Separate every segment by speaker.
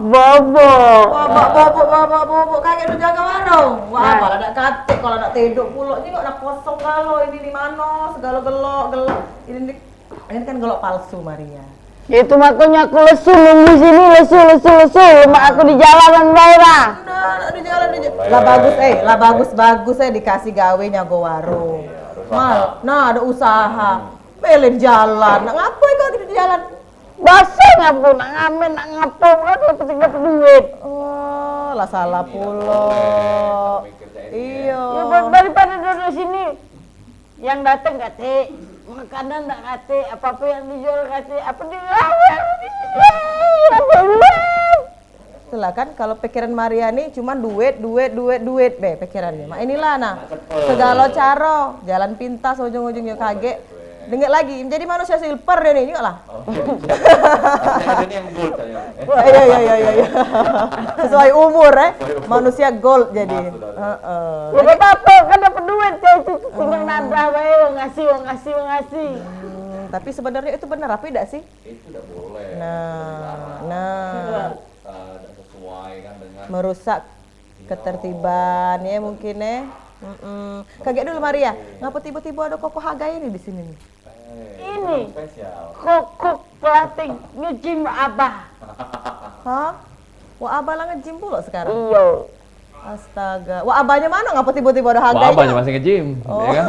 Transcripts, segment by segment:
Speaker 1: Bobok kakek udah jaga warung. Wah, malah nak katik kalau nak tidur pulau ini kok nak kosong kalau ini di mana segala gelok. Ini kan gelok palsu Maria.
Speaker 2: Itu makanya aku lesu nunggu sini lesu. Mak aku di jalanan Baira.
Speaker 1: Nah, di jalan. Lah bagus dikasih gawe nyago warung. Nah ada usaha. Belen jalan. Nak ngapain kau di jalan?
Speaker 2: Basah ngapu nak ngamen nak ngapu kan dapat duit.
Speaker 1: Oh, lah salah pulau. Iya.
Speaker 2: Ya, daripada duduk sini yang datang kate, makanan tak kate, apa yang dijual kate, apa dilawan.
Speaker 1: Itulah kan kalau pikiran Maria nih cuma duit be pikirannya. Mak inilah nah. Segala cara jalan pintas ujung-ujungnya kaget. Dengar lagi menjadi manusia silver dia nih, enggak lah.
Speaker 3: Ini yang gold saya.
Speaker 1: Iya. Sesuai umur manusia gold jadi.
Speaker 2: Ya apa kan dapat duit itu tinggal nambah wae ngasih.
Speaker 1: Tapi sebenarnya itu benar apa tidak sih?
Speaker 3: Itu tidak boleh.
Speaker 1: Nah.
Speaker 3: Tidak sesuai kan dengan
Speaker 1: Merusak ketertiban ya mungkin Kaget dulu Maria, ngapa tiba-tiba ada Koko Hagai ini di sini nih?
Speaker 2: Ini
Speaker 3: spesial.
Speaker 2: kokok pelatih nge-gym abah.
Speaker 1: Hah? Wah abah lah nge-gym pula sekarang?
Speaker 2: Iya.
Speaker 1: Astaga, wah abahnya mana? Ngapa tiba-tiba ada Hagai?
Speaker 4: Wah, abahnya masih nge-gym, ya kan?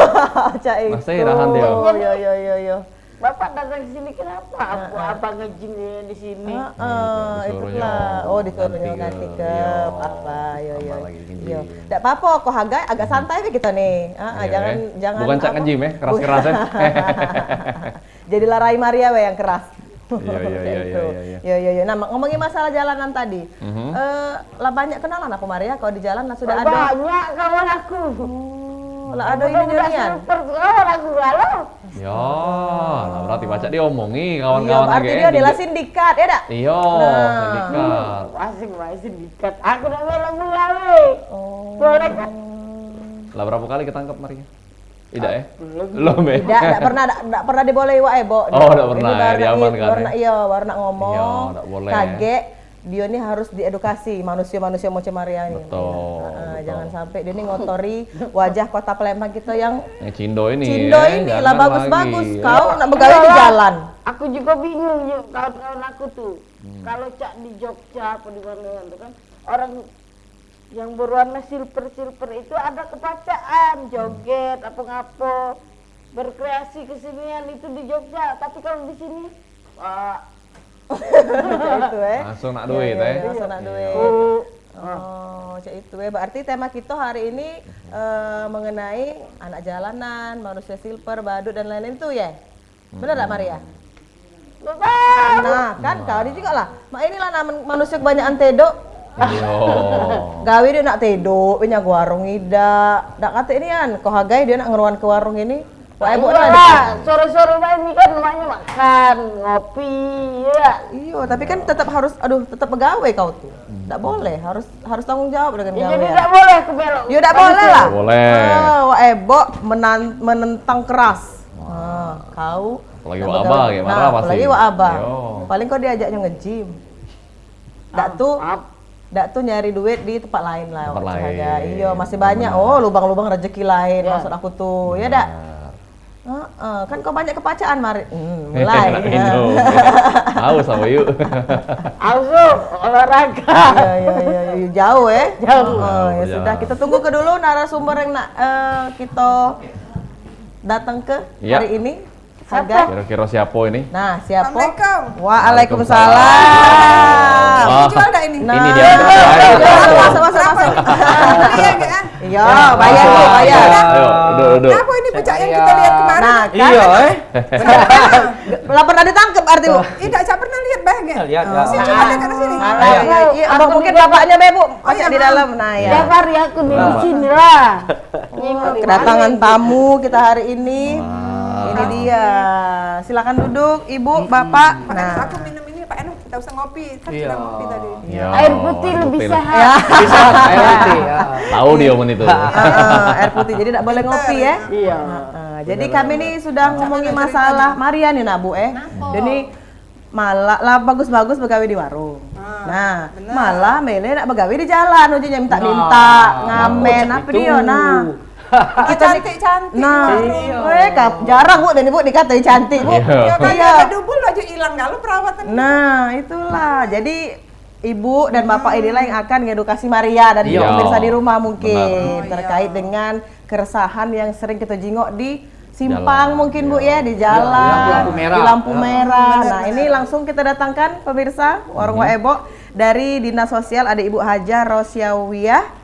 Speaker 1: Cak itu.
Speaker 4: Masih nahan dia.
Speaker 1: Oh iya.
Speaker 2: Bapak datang ke sini kenapa? Aku abang nge-gym di sini.
Speaker 1: Itulah. Oh disuruhnya kasih ke apa? Yo. Tidak apa-apa, kok Hagai agak santai kita nih. Jangan.
Speaker 4: Bukan cak nge-gym ya, keras-keras ya.
Speaker 1: Jadilah Rai Maria yang keras.
Speaker 4: Iya.
Speaker 1: Nah, ngomongin masalah jalanan tadi. Lah banyak kenalan apa Maria kalau di jalan sudah ada?
Speaker 2: Banyak kawan aku.
Speaker 1: Lah ada ini-inian.
Speaker 2: Kawan aku galau.
Speaker 4: Ya, lah berarti baca dia omongi
Speaker 1: Iya,
Speaker 4: kawan-kawan
Speaker 1: berarti dia adalah sindikat, ya dak?
Speaker 4: Iya, sindikat.
Speaker 2: Masih dikat. Aku udah mulai. Boleh kan?
Speaker 4: Lah berapa kali ketangkep Maria? Tidak ya?
Speaker 2: Belum.
Speaker 4: Ya?
Speaker 1: Tidak pernah dibolehi wae, Bo.
Speaker 4: Oh, tidak pernah ya, diamankan.
Speaker 1: Baru nak ngomong.
Speaker 4: Iya, tidak boleh.
Speaker 1: Kaget. Dia ini harus diedukasi manusia-manusia macam Maria ini.
Speaker 4: Betul.
Speaker 1: Jangan sampai dia ini ngotori wajah kota Palembang kita yang
Speaker 4: Cindo ini.
Speaker 1: Cindo ini lah bagus-bagus.
Speaker 4: lagi.
Speaker 1: Kau nak begawe di jalan.
Speaker 2: Aku juga bingung yuk kawan-kawan aku tuh. Kalau cak di Jogja apa di mana itu kan orang yang berwarna silver itu ada kepacaan, joget apa ngapo, berkreasi kesenian itu di Jogja. Tapi kalau di sini
Speaker 1: Itu
Speaker 4: Langsung nak duit
Speaker 1: langsung nak duit. Cak itu berarti tema kita hari ini mengenai anak jalanan, manusia silver, badut dan lain-lain itu ya. Benar tak Maria? Nah, kan kau ini juga lah. Mak inilah manusia kebanyakan tedok.
Speaker 4: Iya.
Speaker 1: Gawe dia nak tedok, punya warung ida. Dak kata ini kan, kau Hagai dia nak ngeruan ke warung ini. Wah,
Speaker 2: sore-sore ini kan namanya makan, ngopi, ya.
Speaker 1: Iya, tapi kan tetap harus, tetap pegawai kau tuh. Tidak boleh, harus tanggung jawab dengan gawe.
Speaker 2: Jadi tidak boleh ke belok.
Speaker 1: Ya tidak boleh lah.
Speaker 4: Boleh.
Speaker 1: Wah, menentang keras. Kau.
Speaker 4: Apalagi wak abah kayak marah pasti.
Speaker 1: Apalagi wak abah.
Speaker 4: Yo.
Speaker 1: Paling kau diajaknya nge-gym. Dak tuh nyari duit di tempat lain lah.
Speaker 4: Tempat lain.
Speaker 1: Iya, masih banyak. Oh, lubang-lubang rezeki lain maksud aku tuh. Ya dak. Kan kau banyak kepacaan Mari. Mulai.
Speaker 4: Haus sama yuk.
Speaker 2: Haus olahraga.
Speaker 1: Iya, jauh ya.
Speaker 2: Jauh.
Speaker 1: Ya sudah, kita tunggu ke dulu narasumber yang nak kita datang ke hari ini.
Speaker 4: Kira-kira siapa ini?
Speaker 1: Nah, siapa?
Speaker 5: Assalamualaikum.
Speaker 1: Waalaikumsalam.
Speaker 5: Jual dah ini.
Speaker 1: Nah,
Speaker 4: Ini dia.
Speaker 1: Masuk.
Speaker 5: Iya enggak?
Speaker 1: Iya, bayar.
Speaker 4: Ayo, duduk.
Speaker 5: Apa ini pucak yang kita lihat kemarin?
Speaker 1: Nah,
Speaker 4: Iya,
Speaker 1: Lah pernah ditangkap arti Bu?
Speaker 5: Tidak, saya pernah lihat bahagia.
Speaker 3: Lihat ya.
Speaker 5: Sini coba dekat sini.
Speaker 1: Iya, abang mungkin bapaknya Bebu masih di dalam. Nah, ya.
Speaker 2: Tiap hari aku di sini lah.
Speaker 1: Kedatangan tamu kita hari ini. Ini dia. Silakan duduk, Ibu, Bapak.
Speaker 5: Pak Enos, aku minum ini Pak Enos, kita usah ngopi. Kan sudah ngopi tadi.
Speaker 2: Air putih lebih sehat.
Speaker 1: Ya.
Speaker 3: Air putih ya.
Speaker 4: Tahu dia men itu.
Speaker 1: Air putih, jadi tidak boleh ngopi ya.
Speaker 2: Iya.
Speaker 1: Jadi kami nih sudah ngomongin masalah Maria nih, Nak Bu. Jadi malah lah bagus-bagus begawe di warung. Nah,
Speaker 5: bener.
Speaker 1: malah Mele nak begawe di jalan ujungnya minta-minta, ngamen apa dia. Nah,
Speaker 5: Cantik-cantik.
Speaker 1: nah,
Speaker 5: Iya.
Speaker 1: jarang Bu dan Ibu dikatain cantik, Bu.
Speaker 5: Ya kan
Speaker 1: Iya.
Speaker 5: ada dubul aja hilang kalau perawatan.
Speaker 1: Nah, itulah. Jadi Ibu dan Bapak inilah yang akan mengedukasi Maria dan juga
Speaker 4: Iya.
Speaker 1: pemirsa di rumah mungkin
Speaker 5: Benar.
Speaker 1: terkait dengan keresahan yang sering kita jingok di simpang
Speaker 4: Jalan.
Speaker 1: mungkin Bu ya, di
Speaker 6: Di
Speaker 1: jalan,
Speaker 6: lampu merah.
Speaker 1: di lampu merah.
Speaker 5: Benar,
Speaker 1: Nah,
Speaker 5: benar.
Speaker 1: ini langsung kita datangkan pemirsa Warung Waebo dari Dinas Sosial ada Ibu Haja Rosiawiyah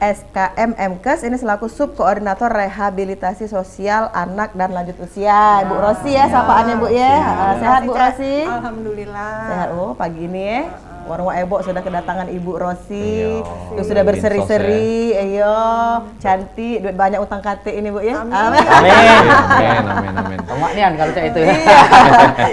Speaker 1: SKM MKes ini selaku Subkoordinator Rehabilitasi Sosial Anak dan Lanjut Usia. Ibu Rosi ya, sapaannya Bu ya. Sehat Bu Rosi?
Speaker 5: Alhamdulillah.
Speaker 1: Sehat Bu, pagi ini ya. Warung Waebo sudah kedatangan Ibu Rosi.
Speaker 4: Iya.
Speaker 1: Yang sudah
Speaker 4: Dinsos
Speaker 1: berseri-seri, iya, cantik, duit banyak utang KT ini Bu ya.
Speaker 5: Amin.
Speaker 4: Amin.
Speaker 6: Pemaknian kalau cak itu.
Speaker 1: Iya.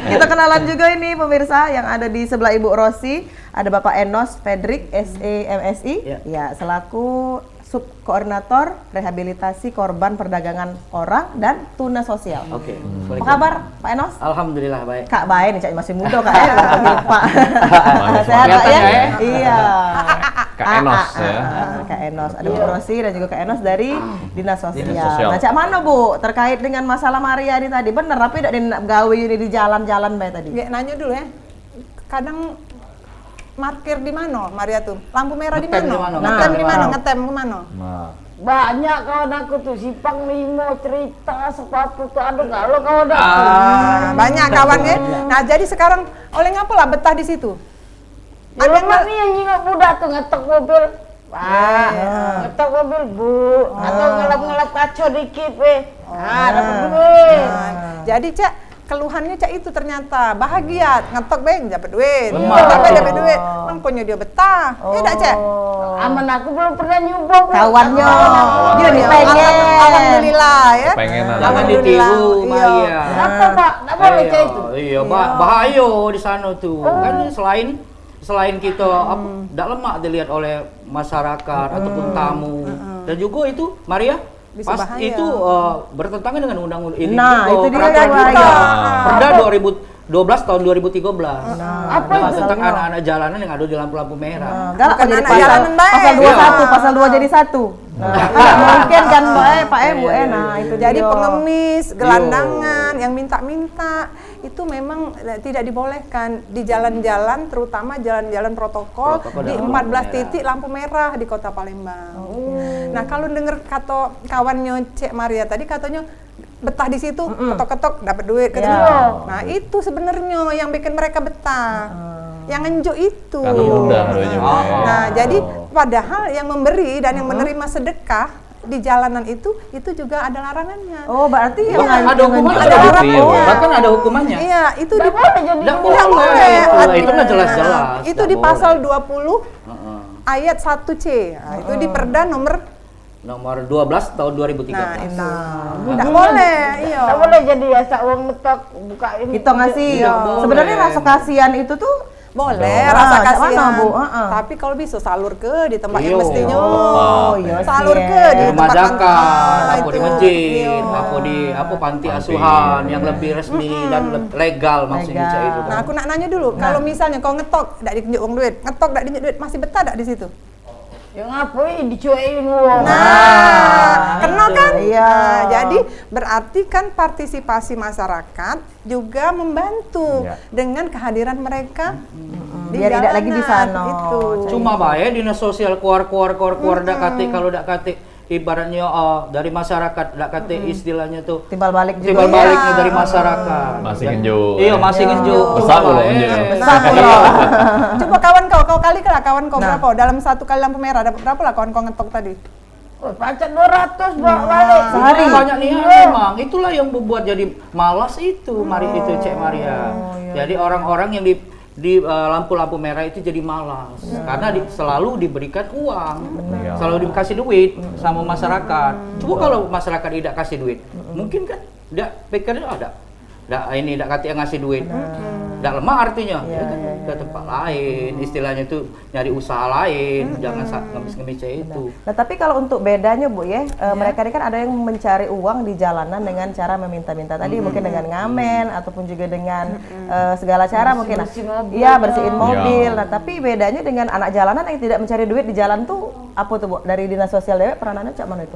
Speaker 1: Kita kenalan juga ini pemirsa yang ada di sebelah Ibu Rosi. Ada Bapak Enos Fedrik SEMSI, ya selaku Subkoordinator Rehabilitasi Korban Perdagangan Orang dan Tuna Sosial.
Speaker 6: Oke.
Speaker 1: Apa kabar Pak Enos?
Speaker 6: Alhamdulillah baik.
Speaker 1: Kak baik nih, Cak masih muda Kak ya, baru panggil Pak.
Speaker 4: Manis
Speaker 1: Sehat Kak
Speaker 6: kelihatan
Speaker 1: ya?
Speaker 6: ya?
Speaker 1: Iya.
Speaker 4: Kak Enos ya.
Speaker 1: Kak Enos, ada Bu Rosi dan juga Kak Enos dari Dinas Sosial.
Speaker 4: Dinas Sosial.
Speaker 1: Nah, Cak mana Bu terkait dengan masalah Maria ini tadi? Bener tapi tidak gawe ini di jalan-jalan Mbak tadi?
Speaker 5: Ya, nanya dulu ya. Kadang parkir di mana Maria tuh? Lampu merah di
Speaker 6: Ngetem di
Speaker 5: mana?
Speaker 6: mana?
Speaker 5: Ngetem di mana?
Speaker 1: Nah.
Speaker 5: Ngetem ke mana?
Speaker 4: Nah,
Speaker 2: Banyak kawan aku tuh, Simpang Limo cerita sepatu tuh, aduh kalau kawan aku.
Speaker 5: Banyak kawan ya. Nah, jadi sekarang oleh ngapa lah betah di situ?
Speaker 2: Ada nih yang nyingok budak tuh ngetok mobil. Pak, ngetok mobil Bu, atau ngelap-ngelap kaca dikit dapat duit.
Speaker 5: Jadi Cak, keluhannya Cak itu ternyata bahagia, ngetok beng dapat duit.
Speaker 6: Lemah.
Speaker 5: Dapat duit. Mampunya dia betah. Ya enggak Cak?
Speaker 2: Aman aku belum pernah nyoba Bu.
Speaker 1: Kawannya, dia nih
Speaker 5: Ya,
Speaker 1: pengen.
Speaker 5: Alhamdulillah ya.
Speaker 4: pengenan.
Speaker 6: Jangan
Speaker 5: Alhamdulillah.
Speaker 6: ditiru
Speaker 5: Iya.
Speaker 6: Maria.
Speaker 2: Apa Pak? Nggak boleh Cak itu.
Speaker 6: Iya, bahaya di sana tuh. Kan selain kita tidak lemak dilihat oleh masyarakat ataupun tamu dan juga itu Maria
Speaker 5: Bisa
Speaker 6: pas
Speaker 5: bahaya.
Speaker 6: itu bertentangan dengan undang-undang ini
Speaker 1: Nah,
Speaker 6: juga,
Speaker 1: itu dia
Speaker 6: peraturan
Speaker 1: yang
Speaker 6: kita.
Speaker 1: bahaya.
Speaker 6: Perda 2012 tahun 2013.
Speaker 2: Apa itu?
Speaker 6: Tentang anak-anak jalanan yang ada di lampu-lampu merah.
Speaker 1: Galak
Speaker 5: Bukan
Speaker 1: kok jadi
Speaker 5: anak
Speaker 1: pasal,
Speaker 5: jalanan baik.
Speaker 1: pasal 21,
Speaker 6: Iya.
Speaker 1: pasal 2 jadi 1. Nah, tidak mungkin kan Pak Bu nah itu
Speaker 5: Jadi
Speaker 1: dia.
Speaker 5: pengemis, gelandangan, yang minta-minta itu memang tidak dibolehkan di jalan-jalan, terutama jalan-jalan protokol
Speaker 6: Protokol
Speaker 5: di
Speaker 6: dan
Speaker 5: 14
Speaker 6: lampu merah.
Speaker 5: titik lampu merah di Kota Palembang. Nah, kalau dengar kata kawannya Cek Maria tadi katanya betah di situ, ketok-ketok dapat duit katanya.
Speaker 1: Ya.
Speaker 5: Nah, itu sebenarnya yang bikin mereka betah. Yang ngenjuk itu.
Speaker 4: Karena mudah adanya.
Speaker 5: Nah, jadi padahal yang memberi dan yang menerima sedekah di jalanan itu juga ada larangannya.
Speaker 1: Oh, berarti yang
Speaker 6: Bahkan ada hukumannya.
Speaker 5: Ada larangannya.
Speaker 6: Bahkan ada hukumannya.
Speaker 5: Iya, itu
Speaker 2: Nggak boleh jadi.
Speaker 6: Nggak
Speaker 5: Nggak
Speaker 6: boleh.
Speaker 5: boleh.
Speaker 6: Itu mah jelas-jelas.
Speaker 5: Itu
Speaker 6: nggak
Speaker 5: di
Speaker 6: boleh.
Speaker 5: pasal 20
Speaker 6: Heeh.
Speaker 5: ayat 1C. Nah, itu di Perda
Speaker 6: Nomor 12 tahun 2013.
Speaker 5: Nah, itu. Nggak boleh, iya.
Speaker 2: Nggak boleh jadi asal uang ngetok buka ini.
Speaker 1: kita ngasih.
Speaker 6: Tidak boleh.
Speaker 1: Sebenarnya rasa kasihan itu tuh
Speaker 5: Boleh,
Speaker 1: Nah,
Speaker 5: rasa
Speaker 1: cak mana,
Speaker 5: kasihan.
Speaker 1: Bu?
Speaker 5: Tapi kalau bisa salur ke di tempat
Speaker 6: Iya.
Speaker 5: yang mestinya.
Speaker 1: Oh, iya
Speaker 5: Salur
Speaker 1: sih,
Speaker 5: ke
Speaker 1: ya.
Speaker 5: di
Speaker 6: Di rumah
Speaker 5: tempat
Speaker 6: zakat, apa
Speaker 5: itu.
Speaker 6: di masjid,
Speaker 5: Iya.
Speaker 6: apa di panti
Speaker 4: Panti,
Speaker 6: asuhan yang
Speaker 4: iya.
Speaker 6: lebih resmi dan legal maksudnya
Speaker 1: Legal.
Speaker 6: itu.
Speaker 5: Nah, aku nak nanya dulu, kalau misalnya kau ngetok, tidak ditunjuk uang duit, ngetok tidak ditunjuk duit, masih betah tidak di situ?
Speaker 2: Ya ngapain dicuekin uang.
Speaker 5: Nah, kena kan?
Speaker 1: Iya.
Speaker 5: Nah, jadi berarti kan partisipasi masyarakat juga membantu
Speaker 4: Iya.
Speaker 5: dengan kehadiran mereka di
Speaker 1: Biar tidak lagi di
Speaker 5: jalanan,
Speaker 1: sana.
Speaker 5: Itu.
Speaker 6: Cuma bae dinas sosial keluar dak kate kalau dak kate ibaratnya dari masyarakat dak kate istilahnya tuh
Speaker 1: timbal balik juga.
Speaker 6: timbal baliknya
Speaker 5: Iya.
Speaker 6: dari masyarakat.
Speaker 4: Masih
Speaker 6: Ya.
Speaker 4: ngenjuk.
Speaker 6: Iya, masih
Speaker 1: Iya.
Speaker 6: ngenjuk.
Speaker 4: Besar
Speaker 6: Cuma
Speaker 4: loh,
Speaker 6: bae.
Speaker 4: ngenjuk.
Speaker 1: Besar loh.
Speaker 5: Coba kawan kau kali lah kawan kau
Speaker 1: Nah.
Speaker 5: berapa? Dalam satu kali lampu merah dapat berapa lah kawan kau ngetok tadi?
Speaker 2: Oh, pacak 200 bawa balik.
Speaker 1: Sehari.
Speaker 6: Banyak nih memang. Itulah yang membuat jadi malas itu Mari itu Cek Maria. Jadi orang-orang yang di lampu-lampu merah itu jadi malas karena selalu diberikan uang,
Speaker 4: Iya.
Speaker 6: selalu dikasih duit sama masyarakat. Coba kalau masyarakat tidak kasih duit, mungkin kan tidak pikirnya ada, ini tidak kata yang ngasih duit. Nggak lemah artinya,
Speaker 1: Iya,
Speaker 6: ya kan
Speaker 1: iya,
Speaker 6: ke tempat lain, istilahnya itu nyari usaha lain, jangan ngemis-ngemis kayak itu.
Speaker 1: Nah, tapi kalau untuk bedanya Bu ya, mereka ini kan ada yang mencari uang di jalanan dengan cara meminta-minta tadi, mungkin dengan ngamen ataupun juga dengan segala cara mungkin. Iya, bersihin mobil. Nah, tapi bedanya dengan anak jalanan yang tidak mencari duit di jalan tuh apa tuh Bu? Dari Dinas Sosial Dewek peranannya cak mana itu?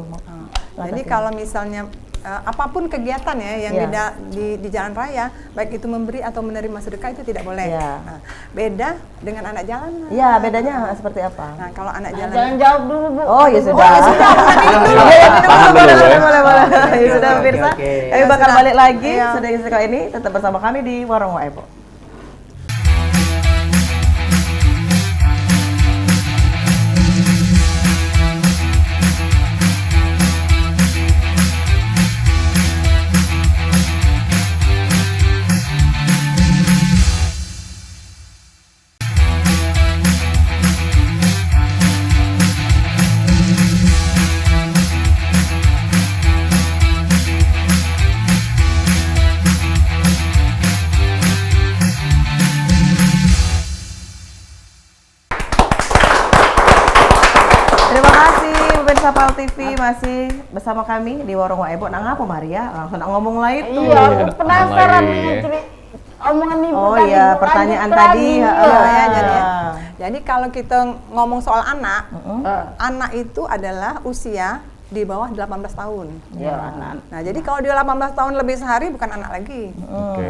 Speaker 5: Jadi kalau misalnya apapun kegiatan ya yang di jalan raya, baik itu memberi atau menerima sedekah itu tidak boleh.
Speaker 1: Iya.
Speaker 5: Nah, beda dengan anak jalanan.
Speaker 1: Iya, bedanya seperti apa?
Speaker 5: Nah, kalau anak
Speaker 2: Jangan
Speaker 5: jalanan
Speaker 2: jawab dulu Bu.
Speaker 1: Oh, ya sudah.
Speaker 4: Tahan dulu, ya.
Speaker 1: Boleh. Ya sudah pemirsa.
Speaker 6: Oke.
Speaker 1: Kami bakal
Speaker 5: sudah.
Speaker 1: balik lagi
Speaker 5: Iya.
Speaker 1: sudah sekali ini tetap bersama kami di Warung Waebo. Terima kasih pemirsa PAL TV masih bersama kami di Warung Waebo. Nah, ngapa Maria? Langsung nak ngomong lain tuh.
Speaker 2: Iya, aku penasaran
Speaker 4: lagi.
Speaker 2: dengan cerita omongan ibu
Speaker 1: Oh
Speaker 2: tadi.
Speaker 1: iya,
Speaker 2: Bu,
Speaker 1: pertanyaan
Speaker 2: lanjut
Speaker 1: tadi.
Speaker 2: lagi.
Speaker 1: Heeh,
Speaker 5: Iya,
Speaker 1: ya,
Speaker 5: jadi ya.
Speaker 1: Ah.
Speaker 5: Jadi kalau kita ngomong soal anak,
Speaker 2: Eh,
Speaker 5: anak itu adalah usia di bawah 18 tahun.
Speaker 2: Iya.
Speaker 5: Nah, jadi kalau dia 18 tahun lebih sehari bukan anak lagi.
Speaker 4: Oke.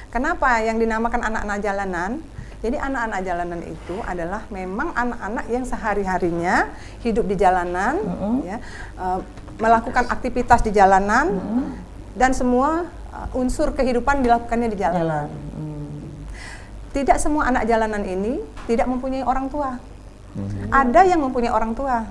Speaker 5: Kenapa yang dinamakan anak-anak jalanan? Jadi anak-anak jalanan itu adalah memang anak-anak yang sehari-harinya hidup di jalanan, ya, melakukan aktivitas di jalanan, dan semua unsur kehidupan dilakukannya di jalanan. Tidak semua anak jalanan ini tidak mempunyai orang tua. Ada yang mempunyai orang tua,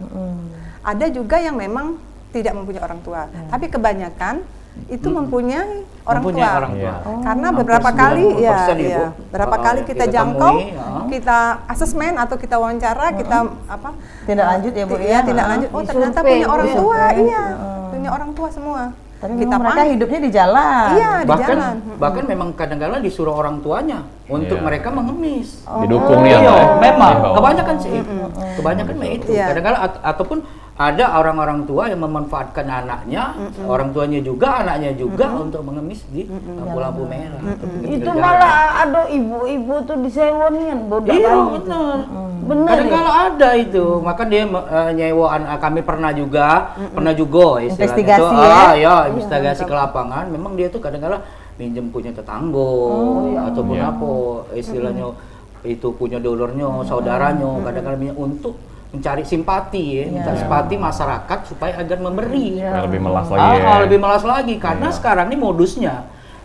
Speaker 5: ada juga yang memang tidak mempunyai orang tua. Tapi kebanyakan itu mempunyai orang tua.
Speaker 6: Orang tua.
Speaker 4: Iya.
Speaker 5: Karena
Speaker 6: Hampir
Speaker 5: beberapa kali
Speaker 6: 90%
Speaker 5: ya,
Speaker 6: Ibu.
Speaker 5: berapa kali
Speaker 6: yang
Speaker 5: kita
Speaker 6: kita
Speaker 5: jangkau,
Speaker 6: temui,
Speaker 5: kita asesmen atau kita wawancara, kita apa?
Speaker 1: Tindak lanjut ya, Bu, ya?
Speaker 5: Iya, tindak lanjut. Oh, ternyata
Speaker 2: Disurvei,
Speaker 5: punya orang
Speaker 2: Bu,
Speaker 5: tua,
Speaker 1: survei.
Speaker 5: iya. Punya orang tua semua.
Speaker 1: Tapi
Speaker 5: kita
Speaker 1: memang mereka
Speaker 5: panggil.
Speaker 1: hidupnya di jalan.
Speaker 5: Iya, di
Speaker 6: bahkan
Speaker 5: jalan.
Speaker 6: bahkan memang kadang-kadang disuruh orang tuanya untuk
Speaker 4: Iya.
Speaker 6: mereka mengemis.
Speaker 4: Didukung nih ya,
Speaker 6: Iya,
Speaker 4: Pak, ya?
Speaker 6: memang
Speaker 4: Dihimbau.
Speaker 6: kebanyakan sih itu. Kebanyakan mah itu.
Speaker 5: Iya.
Speaker 6: Kadang-kadang ataupun ada orang-orang tua yang memanfaatkan anaknya, orang tuanya juga, anaknya juga untuk mengemis di lampu-lampu merah.
Speaker 2: itu malah ada ibu-ibu tuh disewonian bodoh
Speaker 6: Iya,
Speaker 2: kali itu.
Speaker 6: benar.
Speaker 2: Bener
Speaker 6: Kadang
Speaker 2: ya?
Speaker 6: kalau ada itu, maka dia nyewa kami pernah juga istilahnya
Speaker 1: Investigasi
Speaker 6: tuh,
Speaker 1: ya?
Speaker 6: ya, investigasi ke lapangan. Memang dia tuh kadang-kadang minjem punya tetangga ataupun
Speaker 4: Iya.
Speaker 6: apa istilahnya itu punya donornya, saudaranya, kadang-kadang minjem untuk mencari simpati ya, mencari simpati masyarakat supaya agar memberi.
Speaker 4: Supaya lebih melas lagi ya.
Speaker 6: Lebih malas lagi karena
Speaker 4: Iya.
Speaker 6: sekarang ini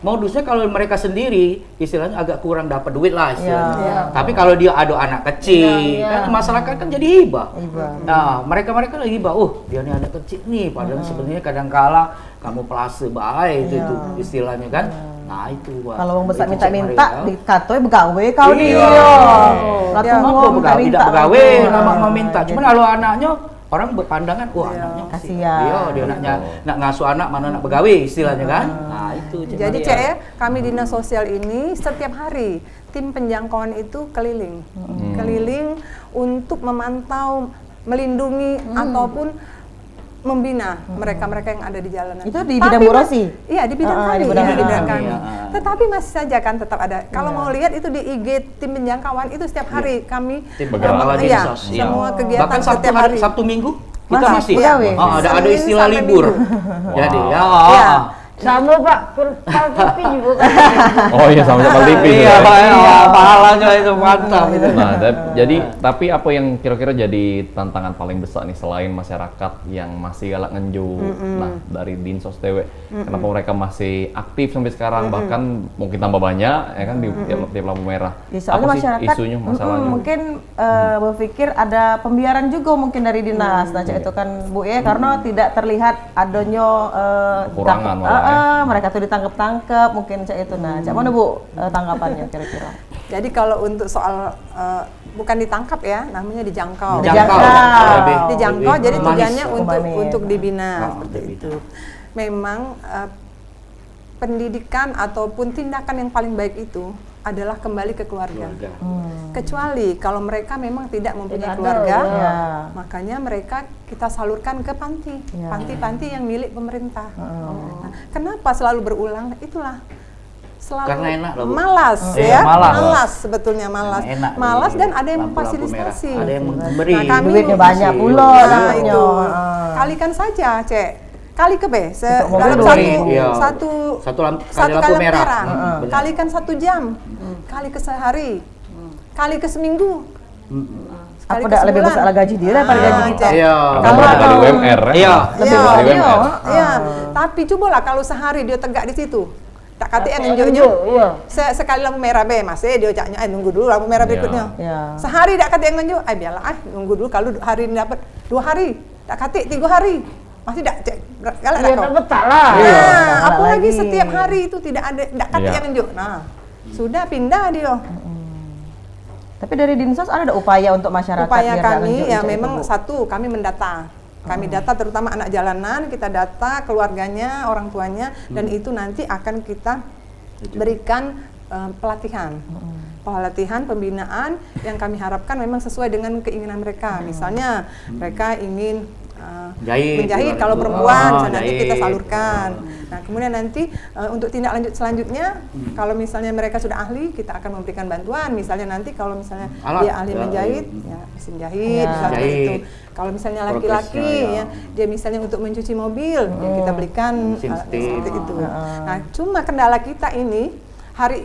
Speaker 6: modusnya kalau mereka sendiri istilahnya agak kurang dapat duit lah istilahnya.
Speaker 1: Iya.
Speaker 6: Tapi kalau dia ada anak kecil, kan masyarakat kan jadi hibah. Nah, mereka lagi hibah. Oh, dia nih anak kecil nih, padahal sebenarnya kadang-kala kamu pelase baik itu istilahnya kan. Nah, itu Pak.
Speaker 1: Kalau wong besar
Speaker 6: Itu
Speaker 1: minta-minta
Speaker 6: Cik Maria.
Speaker 1: di katoi begawe kau
Speaker 6: Iya.
Speaker 1: dia. Latu
Speaker 5: Ya,
Speaker 1: ngomong
Speaker 6: Apa begawe,
Speaker 1: minta-minta.
Speaker 6: tidak begawe,
Speaker 1: Iya.
Speaker 6: memang meminta. Cuman kalau anaknya orang berpandangan, wah anaknya
Speaker 1: Kasihan.
Speaker 6: Iya, dia anaknya nak ngasuh anak mana nak begawe istilahnya kan. Nah, itu Cik
Speaker 5: Jadi
Speaker 6: Maria.
Speaker 5: Cek ya, kami dinas sosial ini setiap hari tim penjangkauan itu keliling, keliling untuk memantau, melindungi ataupun membina mereka-mereka yang ada di jalanan.
Speaker 1: Itu di bidang Bu Rosi?
Speaker 5: Iya, di bidang kami.
Speaker 1: di bidang
Speaker 5: Iya, di bidang
Speaker 6: kami,
Speaker 5: kami.
Speaker 6: ya.
Speaker 5: Tetapi masih saja kan tetap ada. Kalau mau lihat itu di IG tim penjangkauan itu setiap hari kami
Speaker 6: Tim bergerak di
Speaker 5: iya,
Speaker 6: sosial.
Speaker 5: semua kegiatan
Speaker 6: Bahkan Sabtu
Speaker 5: setiap hari.
Speaker 6: Sabtu Minggu kita
Speaker 1: Masih
Speaker 6: masih.
Speaker 1: begawe?
Speaker 6: Ada
Speaker 5: Senin
Speaker 6: istilah
Speaker 5: sampai
Speaker 6: libur.
Speaker 5: Minggu.
Speaker 6: Jadi ya.
Speaker 5: Iya.
Speaker 2: Sama Pak, PAL TV juga kan.
Speaker 4: Oh iya, sama-sama TV.
Speaker 6: Iya,
Speaker 4: ya.
Speaker 6: Pak, ya, pahalanya itu mantap itu.
Speaker 4: Nah, jadi tapi apa yang kira-kira jadi tantangan paling besar nih selain masyarakat yang masih galak ngenju, nah dari Dinsos TW, kenapa mereka masih aktif sampai sekarang bahkan mungkin tambah banyak ya kan di tiap lampu merah?
Speaker 1: Ya, soalnya
Speaker 4: Apa sih
Speaker 1: masyarakat
Speaker 4: isunya, masalahnya?
Speaker 1: mungkin berpikir ada pembiaran juga mungkin dari dinas. Nah, Cak, itu kan Bu ya, karena tidak terlihat adanya
Speaker 4: Kekurangan malah ya.
Speaker 1: mereka tuh ditangkap-tangkap mungkin Cak itu. Nah, Cak mana Bu tanggapannya kira-kira?
Speaker 5: Jadi kalau untuk soal bukan ditangkap ya, namanya dijangkau.
Speaker 6: Dijangkau.
Speaker 1: Dijangkau.
Speaker 5: Dijangkau, jadi
Speaker 6: humanis.
Speaker 5: tujuannya
Speaker 1: Humanis.
Speaker 5: untuk dibina
Speaker 6: Oh,
Speaker 5: seperti
Speaker 6: dibina.
Speaker 5: itu. Memang pendidikan ataupun tindakan yang paling baik itu adalah kembali ke keluarga.
Speaker 6: Keluarga.
Speaker 5: Kecuali kalau mereka memang tidak mempunyai
Speaker 2: Tidak ada,
Speaker 5: keluarga,
Speaker 1: ya.
Speaker 5: makanya mereka kita salurkan ke panti,
Speaker 1: Ya.
Speaker 5: panti-panti yang milik pemerintah. Nah, kenapa selalu berulang? Itulah selalu
Speaker 6: Karena enak loh, Bu.
Speaker 5: malas
Speaker 6: Iya,
Speaker 5: ya,
Speaker 6: malas.
Speaker 5: sebetulnya malas,
Speaker 6: Karena enak
Speaker 5: malas
Speaker 6: di
Speaker 5: dan ada yang
Speaker 6: lampu-lampu
Speaker 5: memfasilitasi.
Speaker 6: merah. Ada yang memberi.
Speaker 5: Nah, kami
Speaker 1: Duitnya banyak pula
Speaker 5: Nah,
Speaker 1: dapatnya.
Speaker 5: itu
Speaker 1: Ah.
Speaker 5: kalikan saja, Cek. Kali ke B,
Speaker 1: Untuk
Speaker 5: dalam
Speaker 1: mobil
Speaker 5: satu,
Speaker 1: dua.
Speaker 6: Iya.
Speaker 5: satu
Speaker 6: Kali lampu merah. Benar.
Speaker 5: kalikan 1 jam, kali ke sehari, kali ke seminggu, kali
Speaker 1: Apa
Speaker 5: ke
Speaker 1: dah lebih
Speaker 5: sebulan.
Speaker 1: besar gaji dia daripada gaji kita?
Speaker 5: Cek.
Speaker 6: Iya.
Speaker 4: Karena berada di UMR ya.
Speaker 6: Iya.
Speaker 1: Lebih
Speaker 5: Iya.
Speaker 1: besar
Speaker 4: Di
Speaker 1: dia.
Speaker 4: UMR.
Speaker 5: Iya, tapi cobalah kalau sehari dia tegak di situ, tak kata yang
Speaker 2: Iya.
Speaker 5: nunjuk-nunjuk, sekali lampu merah be, masih dia caknya, nunggu dulu lampu merah
Speaker 4: Iya.
Speaker 5: berikutnya.
Speaker 1: Iya.
Speaker 5: Sehari tak kata yang nunjuk, biarlah nunggu dulu kalau hari ini dapat 2 hari, tak kata 3 hari, masih tak cek galak
Speaker 2: Iya,
Speaker 5: tak kau.
Speaker 2: tak betul lah.
Speaker 5: Nah,
Speaker 1: galak
Speaker 5: apalagi
Speaker 1: lagi.
Speaker 5: setiap hari itu tidak ada, tak kata
Speaker 4: Iya.
Speaker 5: yang nunjuk. Nah, sudah pindah dia.
Speaker 1: Tapi dari Dinsos ada upaya untuk masyarakat
Speaker 5: Upaya
Speaker 1: biar nggak
Speaker 5: kami
Speaker 1: ngenjuk
Speaker 5: ya
Speaker 1: itu,
Speaker 5: memang
Speaker 1: Bu?
Speaker 5: satu, kami mendata. Kami data terutama anak jalanan, kita data keluarganya, orang tuanya, dan itu nanti akan kita berikan pelatihan. Pelatihan, pembinaan yang kami harapkan memang sesuai dengan keinginan mereka. Misalnya mereka ingin menjahit kalau perempuan, nanti kita salurkan. Nah, kemudian nanti untuk tindak lanjut selanjutnya, kalau misalnya mereka sudah ahli, kita akan memberikan bantuan. Misalnya nanti kalau misalnya
Speaker 6: Alat,
Speaker 5: dia ahli
Speaker 6: ya,
Speaker 5: menjahit, ya mesin jahit,
Speaker 1: Ya.
Speaker 5: misalnya
Speaker 6: Jahit.
Speaker 5: itu. Kalau misalnya laki-laki,
Speaker 6: Progresnya,
Speaker 5: ya, dia misalnya untuk mencuci mobil, ya kita belikan
Speaker 6: Mesin
Speaker 5: alat
Speaker 6: setir.
Speaker 5: seperti itu. Nah, cuma kendala kita ini,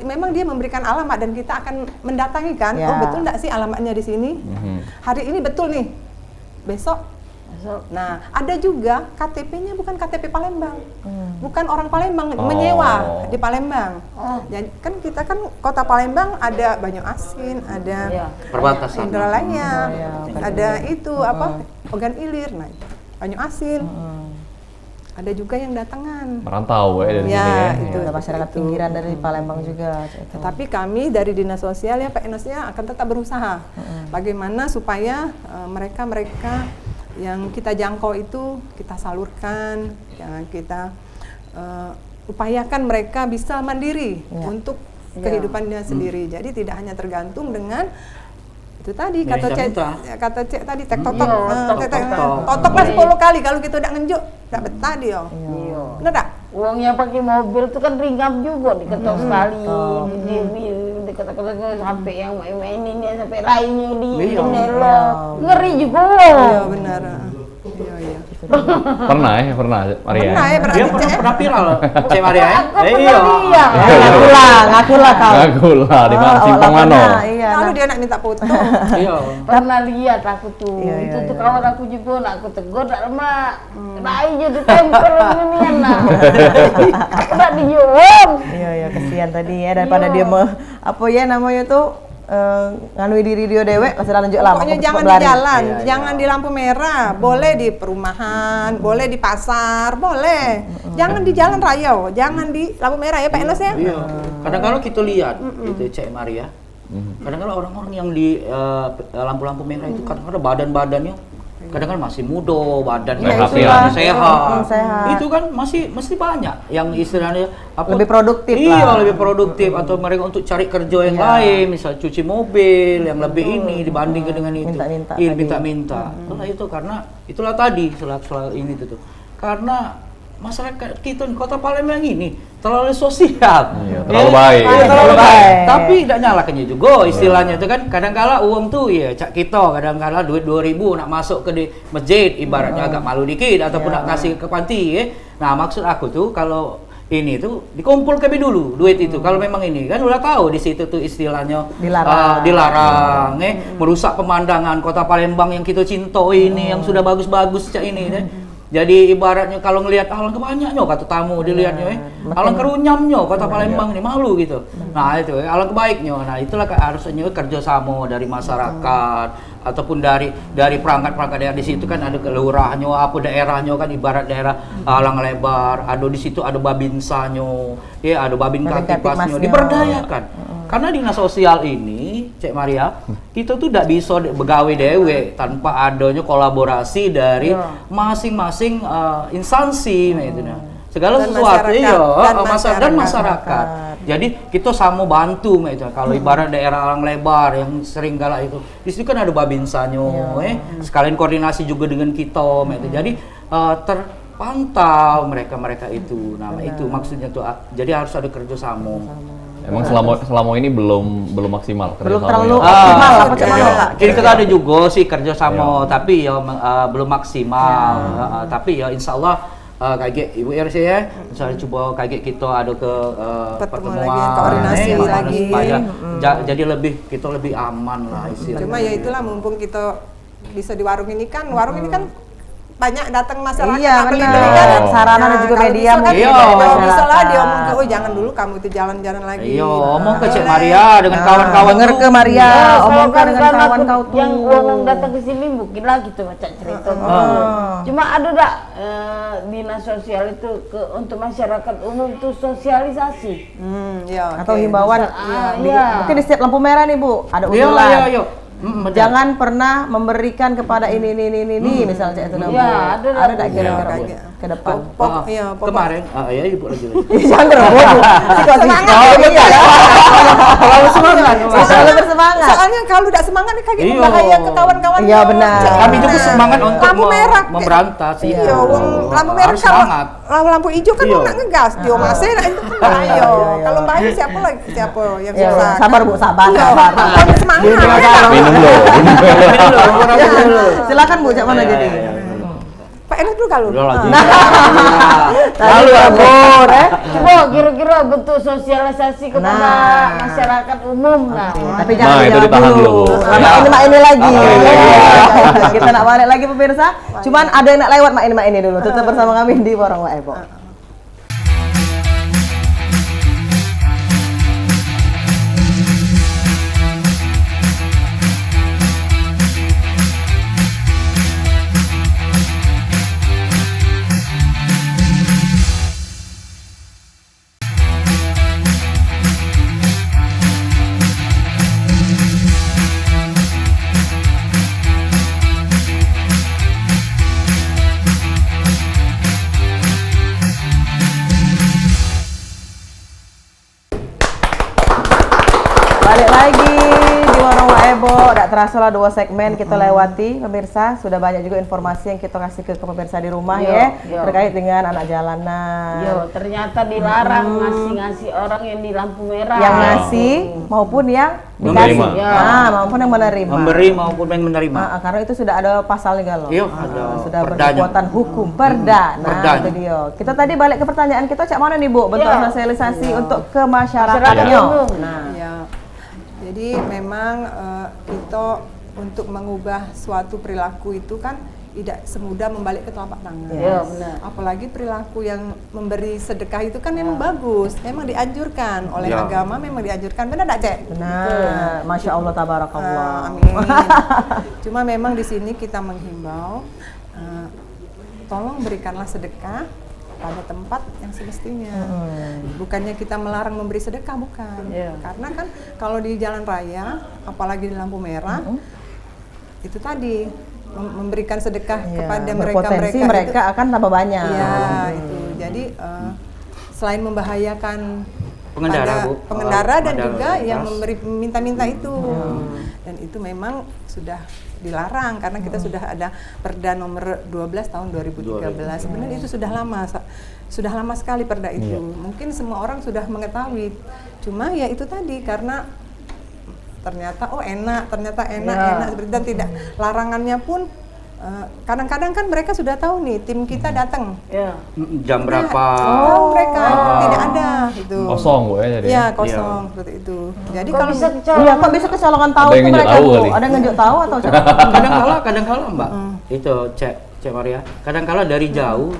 Speaker 5: memang dia memberikan alamat dan kita akan mendatangi kan,
Speaker 1: Ya.
Speaker 5: oh betul nggak sih alamatnya di sini? Hari ini betul nih, besok. Nah, ada juga KTP-nya bukan KTP Palembang, bukan orang Palembang menyewa di Palembang. Jadi kan kita kan kota Palembang ada Banyuasin, ada
Speaker 2: Iya.
Speaker 6: Perbatasan.
Speaker 5: Indralaya,
Speaker 1: Iya,
Speaker 5: ada itu apa Ogan Ilir, nah Banyuasin. Ada juga yang datangan.
Speaker 4: Merantau ya dari
Speaker 5: Ya,
Speaker 4: sini ya.
Speaker 5: itu.
Speaker 1: Ada masyarakat pinggiran dari Palembang juga.
Speaker 5: Tetapi kami dari Dinas Sosial ya Pak Enosnya akan tetap berusaha bagaimana supaya mereka-mereka yang kita jangkau itu kita salurkan, yang kita upayakan mereka bisa mandiri untuk kehidupannya sendiri. Jadi tidak hanya tergantung dengan itu tadi kata Cek, kata Cek tadi tek totok, totok lah 10 kali kalau kita udah ngenjuk, tak betah dia.
Speaker 2: Iya.
Speaker 5: Bener tak?
Speaker 2: Uangnya pakai mobil itu kan ringan juga diketok sekali, diketok-ketok sampai yang main-mainin ya sampai rainya di jendela, ngeri juga.
Speaker 5: Iya benar. Iya iya.
Speaker 4: Pernah Maria.
Speaker 5: Pernah ya berarti
Speaker 6: Dia
Speaker 5: Cek ya?
Speaker 6: pernah viral loh, Cek Maria ya?
Speaker 2: Aku pernah lihat.
Speaker 1: Ngaku lah kau.
Speaker 4: Ngaku lah di mana Simpang Mano.
Speaker 1: Iya.
Speaker 5: Lalu dia nak minta foto.
Speaker 6: Iya.
Speaker 2: Pernah lihat aku tuh,
Speaker 1: Iya,
Speaker 2: itu
Speaker 1: iya,
Speaker 2: tuh
Speaker 1: iya.
Speaker 2: kawan aku juga, nak aku tegur tak lama, rai je ditempel ini nak, aku tak dijual.
Speaker 1: Iya iya kesian tadi ya daripada dia apa ya namanya tuh nganui diri dia dewek masih lanjut lama.
Speaker 5: Pokoknya jangan di jalan, jangan di lampu merah, boleh di perumahan, boleh di pasar, boleh. Jangan di jalan raya, jangan di lampu merah ya Pak Enos ya.
Speaker 6: Iya. Kadang-kadang kita lihat itu Cek Maria. Kadang-kadang orang-orang yang di lampu-lampu merah itu kadang-kadang badan-badannya kadang-kadang masih muda, badannya
Speaker 4: Sehat,
Speaker 6: istilahnya
Speaker 4: ya.
Speaker 6: sehat.
Speaker 1: Sehat.
Speaker 6: Itu kan mesti banyak yang istilahnya apa?
Speaker 1: Lebih produktif
Speaker 6: iya,
Speaker 1: lah.
Speaker 6: lebih produktif atau mereka untuk cari kerja yang lain, misal cuci mobil yang lebih ini dibandingkan dengan itu.
Speaker 1: Minta-minta
Speaker 6: Iya,
Speaker 1: tadi.
Speaker 6: minta-minta. Itulah itu karena itulah tadi soal ini tuh. Karena masyarakat kita di Kota Palembang ini terlalu sosial.
Speaker 4: Iya, terlalu baik.
Speaker 6: Iya, terlalu
Speaker 1: Terlalu
Speaker 6: baik.
Speaker 1: baik.
Speaker 6: Tapi tidak nyalakannya juga istilahnya itu kan kadang-kala uang tuh ya cak kita kadang-kala duit 2.000 nak masuk ke di masjid ibaratnya agak malu dikit ataupun nak kasih ke panti ya. Nah, maksud aku tuh kalau ini tuh dikumpul ke dulu duit itu. Kalau memang ini kan udah tahu di situ tuh istilahnya dilarang merusak pemandangan Kota Palembang yang kita cinta ini yang sudah bagus-bagus cak ini deh. Jadi ibaratnya kalau ngelihat alang kebanyaknya kata tamu dilihatnya alang kerunyamnya Kota Palembang ini malu gitu. Nah itu alang kebaiknya. Nah itulah harusnya kerjasama dari masyarakat ataupun dari perangkat-perangkat daerah di situ kan ada kelurahannya apa daerahnya kan ibarat daerah alang lebar ada di situ ada babinsanyo ya ada babin katipasnya diberdayakan. Karena dinas sosial ini, Cek Maria, kita tuh tidak bisa begawe dewe tanpa adanya kolaborasi dari masing-masing instansi, gitu nah. segala
Speaker 5: Dan
Speaker 6: sesuatu
Speaker 5: masyarakat.
Speaker 6: dan masyarakat. Jadi kita sama bantu itu. Kalau ibarat daerah Alang Lebar yang sering galak itu, di situ kan ada Babinsanyo, sekalian koordinasi juga dengan kita, itu. Jadi terpantau mereka itu. Nah, itu maksudnya tuh. Jadi harus ada kerjasama.
Speaker 4: Emang selama ini belum maksimal
Speaker 1: Belum
Speaker 4: kerjasama
Speaker 1: terlalu
Speaker 4: yang-
Speaker 1: optimal apa
Speaker 6: Oke.
Speaker 1: gimana?
Speaker 6: Jadi kita ada juga sih kerjasama, tapi ya belum maksimal. Tapi ya insya Allah kayak Ibu RC ya, misalnya coba kayak kita ada ke
Speaker 5: Pertemuan lagi, koordinasi lagi.
Speaker 6: supaya jadi kita lebih aman lah istilahnya.
Speaker 5: Cuma ya itulah mumpung kita bisa di warung ini kan banyak datang masyarakat.
Speaker 1: Iya,
Speaker 5: apalagi
Speaker 1: benar.
Speaker 5: ini kan,
Speaker 1: Sarana dan juga
Speaker 5: kalau
Speaker 1: media
Speaker 5: bisa kan
Speaker 1: mungkin
Speaker 6: Iya.
Speaker 5: kalau
Speaker 1: masyarakat.
Speaker 5: bisa lah dia ngomong ke, oh jangan dulu kamu itu jalan-jalan lagi.
Speaker 6: Iya, omong ke Cek
Speaker 5: Boleh.
Speaker 6: Maria dengan kawan-kawan
Speaker 1: Denger
Speaker 6: tuh.
Speaker 1: ke Maria,
Speaker 2: Kalau
Speaker 1: omongkan
Speaker 2: kan
Speaker 1: dengan
Speaker 2: karena
Speaker 1: kawan
Speaker 2: aku
Speaker 1: kau tuh.
Speaker 2: yang orang datang ke sini mungkin lah gitu macam cerita. Cuma ada tak dinas sosial itu untuk masyarakat umum itu sosialisasi.
Speaker 5: Iya.
Speaker 1: Atau
Speaker 5: oke.
Speaker 1: himbauan.
Speaker 2: Iya.
Speaker 1: Mungkin di setiap lampu merah nih Bu, ada
Speaker 6: Iya,
Speaker 1: usulan.
Speaker 6: iya. Benar.
Speaker 1: Jangan pernah memberikan kepada ini misalnya itu Bu.
Speaker 2: Iya, ada
Speaker 1: Ada tak
Speaker 2: Bu.
Speaker 1: kira-kira Bu,
Speaker 5: Iya.
Speaker 1: ke depan?
Speaker 5: Iya, pokok-
Speaker 6: Kemarin, ya Ibu lagi.
Speaker 1: Jangan Bu.
Speaker 6: Kalau semangat.
Speaker 1: Selalu bersemangat.
Speaker 5: Soalnya kalau tidak semangat nih kayak
Speaker 6: Iya.
Speaker 5: bahaya ke kawan-kawan.
Speaker 1: Iya, benar.
Speaker 6: Kami juga semangat untuk
Speaker 5: lampu merah.
Speaker 6: memberantas.
Speaker 5: Iya, lampu merah
Speaker 6: Harus
Speaker 5: kalau
Speaker 6: semangat.
Speaker 5: lampu hijau kan
Speaker 6: Iya.
Speaker 5: nak ngegas, dia masih nah itu kan bahaya. Kalau bahaya siapa yang
Speaker 1: Ya,
Speaker 5: susah?
Speaker 1: sabar Bu, sabar. sabar.
Speaker 5: Kalau semangat.
Speaker 4: Minum dulu.
Speaker 1: Silakan Bu, cak mana jadi?
Speaker 5: Pak enak dulu kalau.
Speaker 6: Udah lagi.
Speaker 1: Lalu abur,
Speaker 2: Coba kira-kira bentuk sosialisasi kepada masyarakat umum lah.
Speaker 1: Tapi jangan
Speaker 4: Nah, itu
Speaker 1: dijawab
Speaker 4: ditahan dulu.
Speaker 1: Mak ini lagi.
Speaker 4: Oke.
Speaker 1: Kita nak balik lagi pemirsa. Cuman ada yang nak lewat mak ini dulu. Tetap bersama kami di Warung Wak Ebo. Balik lagi di Warung Wak Ebo. Tak terasa lah 2 segmen kita lewati pemirsa. Sudah banyak juga informasi yang kita kasih ke pemirsa di rumah ya terkait dengan anak jalanan.
Speaker 2: Yo, ternyata dilarang ngasih orang yang di lampu merah.
Speaker 1: Yang ngasih maupun yang dikasih.
Speaker 4: Menerima.
Speaker 1: Maupun yang menerima.
Speaker 6: Memberi maupun yang menerima.
Speaker 1: Karena itu sudah ada pasalnya galau.
Speaker 6: Iya, ada
Speaker 1: sudah
Speaker 6: perdanya.
Speaker 1: berkekuatan hukum perda. Nah,
Speaker 6: Perdanya.
Speaker 1: itu dia. Kita tadi balik ke pertanyaan kita, cak mana nih Bu bentuk sosialisasi untuk ke
Speaker 2: Masyarakat
Speaker 1: masyarakatnya?
Speaker 2: umum.
Speaker 1: Nah,
Speaker 5: Ya. Jadi memang kita untuk mengubah suatu perilaku itu kan tidak semudah membalik ke telapak tangan.
Speaker 2: Iya, benar.
Speaker 5: Apalagi perilaku yang memberi sedekah itu kan memang bagus, memang dianjurkan oleh
Speaker 6: Ya.
Speaker 5: agama, memang dianjurkan. Benar tak, Cek?
Speaker 1: benar. Masya Allah, tabarakallah.
Speaker 5: Amin. Cuma memang di sini kita menghimbau, tolong berikanlah sedekah pada tempat yang semestinya. Bukannya kita melarang memberi sedekah, bukan.
Speaker 2: Iya.
Speaker 5: Karena kan kalau di jalan raya, apalagi di lampu merah, itu tadi memberikan sedekah
Speaker 1: Iya,
Speaker 5: kepada
Speaker 1: berpotensi
Speaker 5: mereka
Speaker 1: mereka akan tambah banyak.
Speaker 5: Iya, itu. Jadi selain membahayakan
Speaker 6: Pengendara,
Speaker 5: pada
Speaker 6: Bu.
Speaker 5: pengendara dan
Speaker 6: Pengendara
Speaker 5: juga
Speaker 6: lalu
Speaker 5: yang
Speaker 6: lintas.
Speaker 5: memberi minta-minta itu. Dan itu memang sudah dilarang karena kita sudah ada Perda nomor 12 tahun 2013. Sebenarnya itu sudah lama sekali Perda itu. Mungkin semua orang sudah mengetahui. Cuma ya itu tadi karena ternyata enak seperti dan tidak larangannya pun kadang-kadang kan mereka sudah tahu nih tim kita datang.
Speaker 2: Ya.
Speaker 6: Jam berapa?
Speaker 5: Tahu mereka tidak ada itu.
Speaker 4: Kosong Bu ya jadi.
Speaker 5: Iya, kosong seperti itu. Jadi
Speaker 2: Kok
Speaker 5: kalau
Speaker 2: bisa kecolongan?
Speaker 1: Iya, kok bisa kecolongan tahu
Speaker 4: Ada yang
Speaker 1: tuh
Speaker 4: ngejuk
Speaker 1: mereka
Speaker 4: tahu
Speaker 1: Bu?
Speaker 4: kali.
Speaker 1: Ada yang ngejuk tahu atau cak?
Speaker 6: Kadang-kala Mbak. Itu Cek Maria. Kadang-kala dari jauh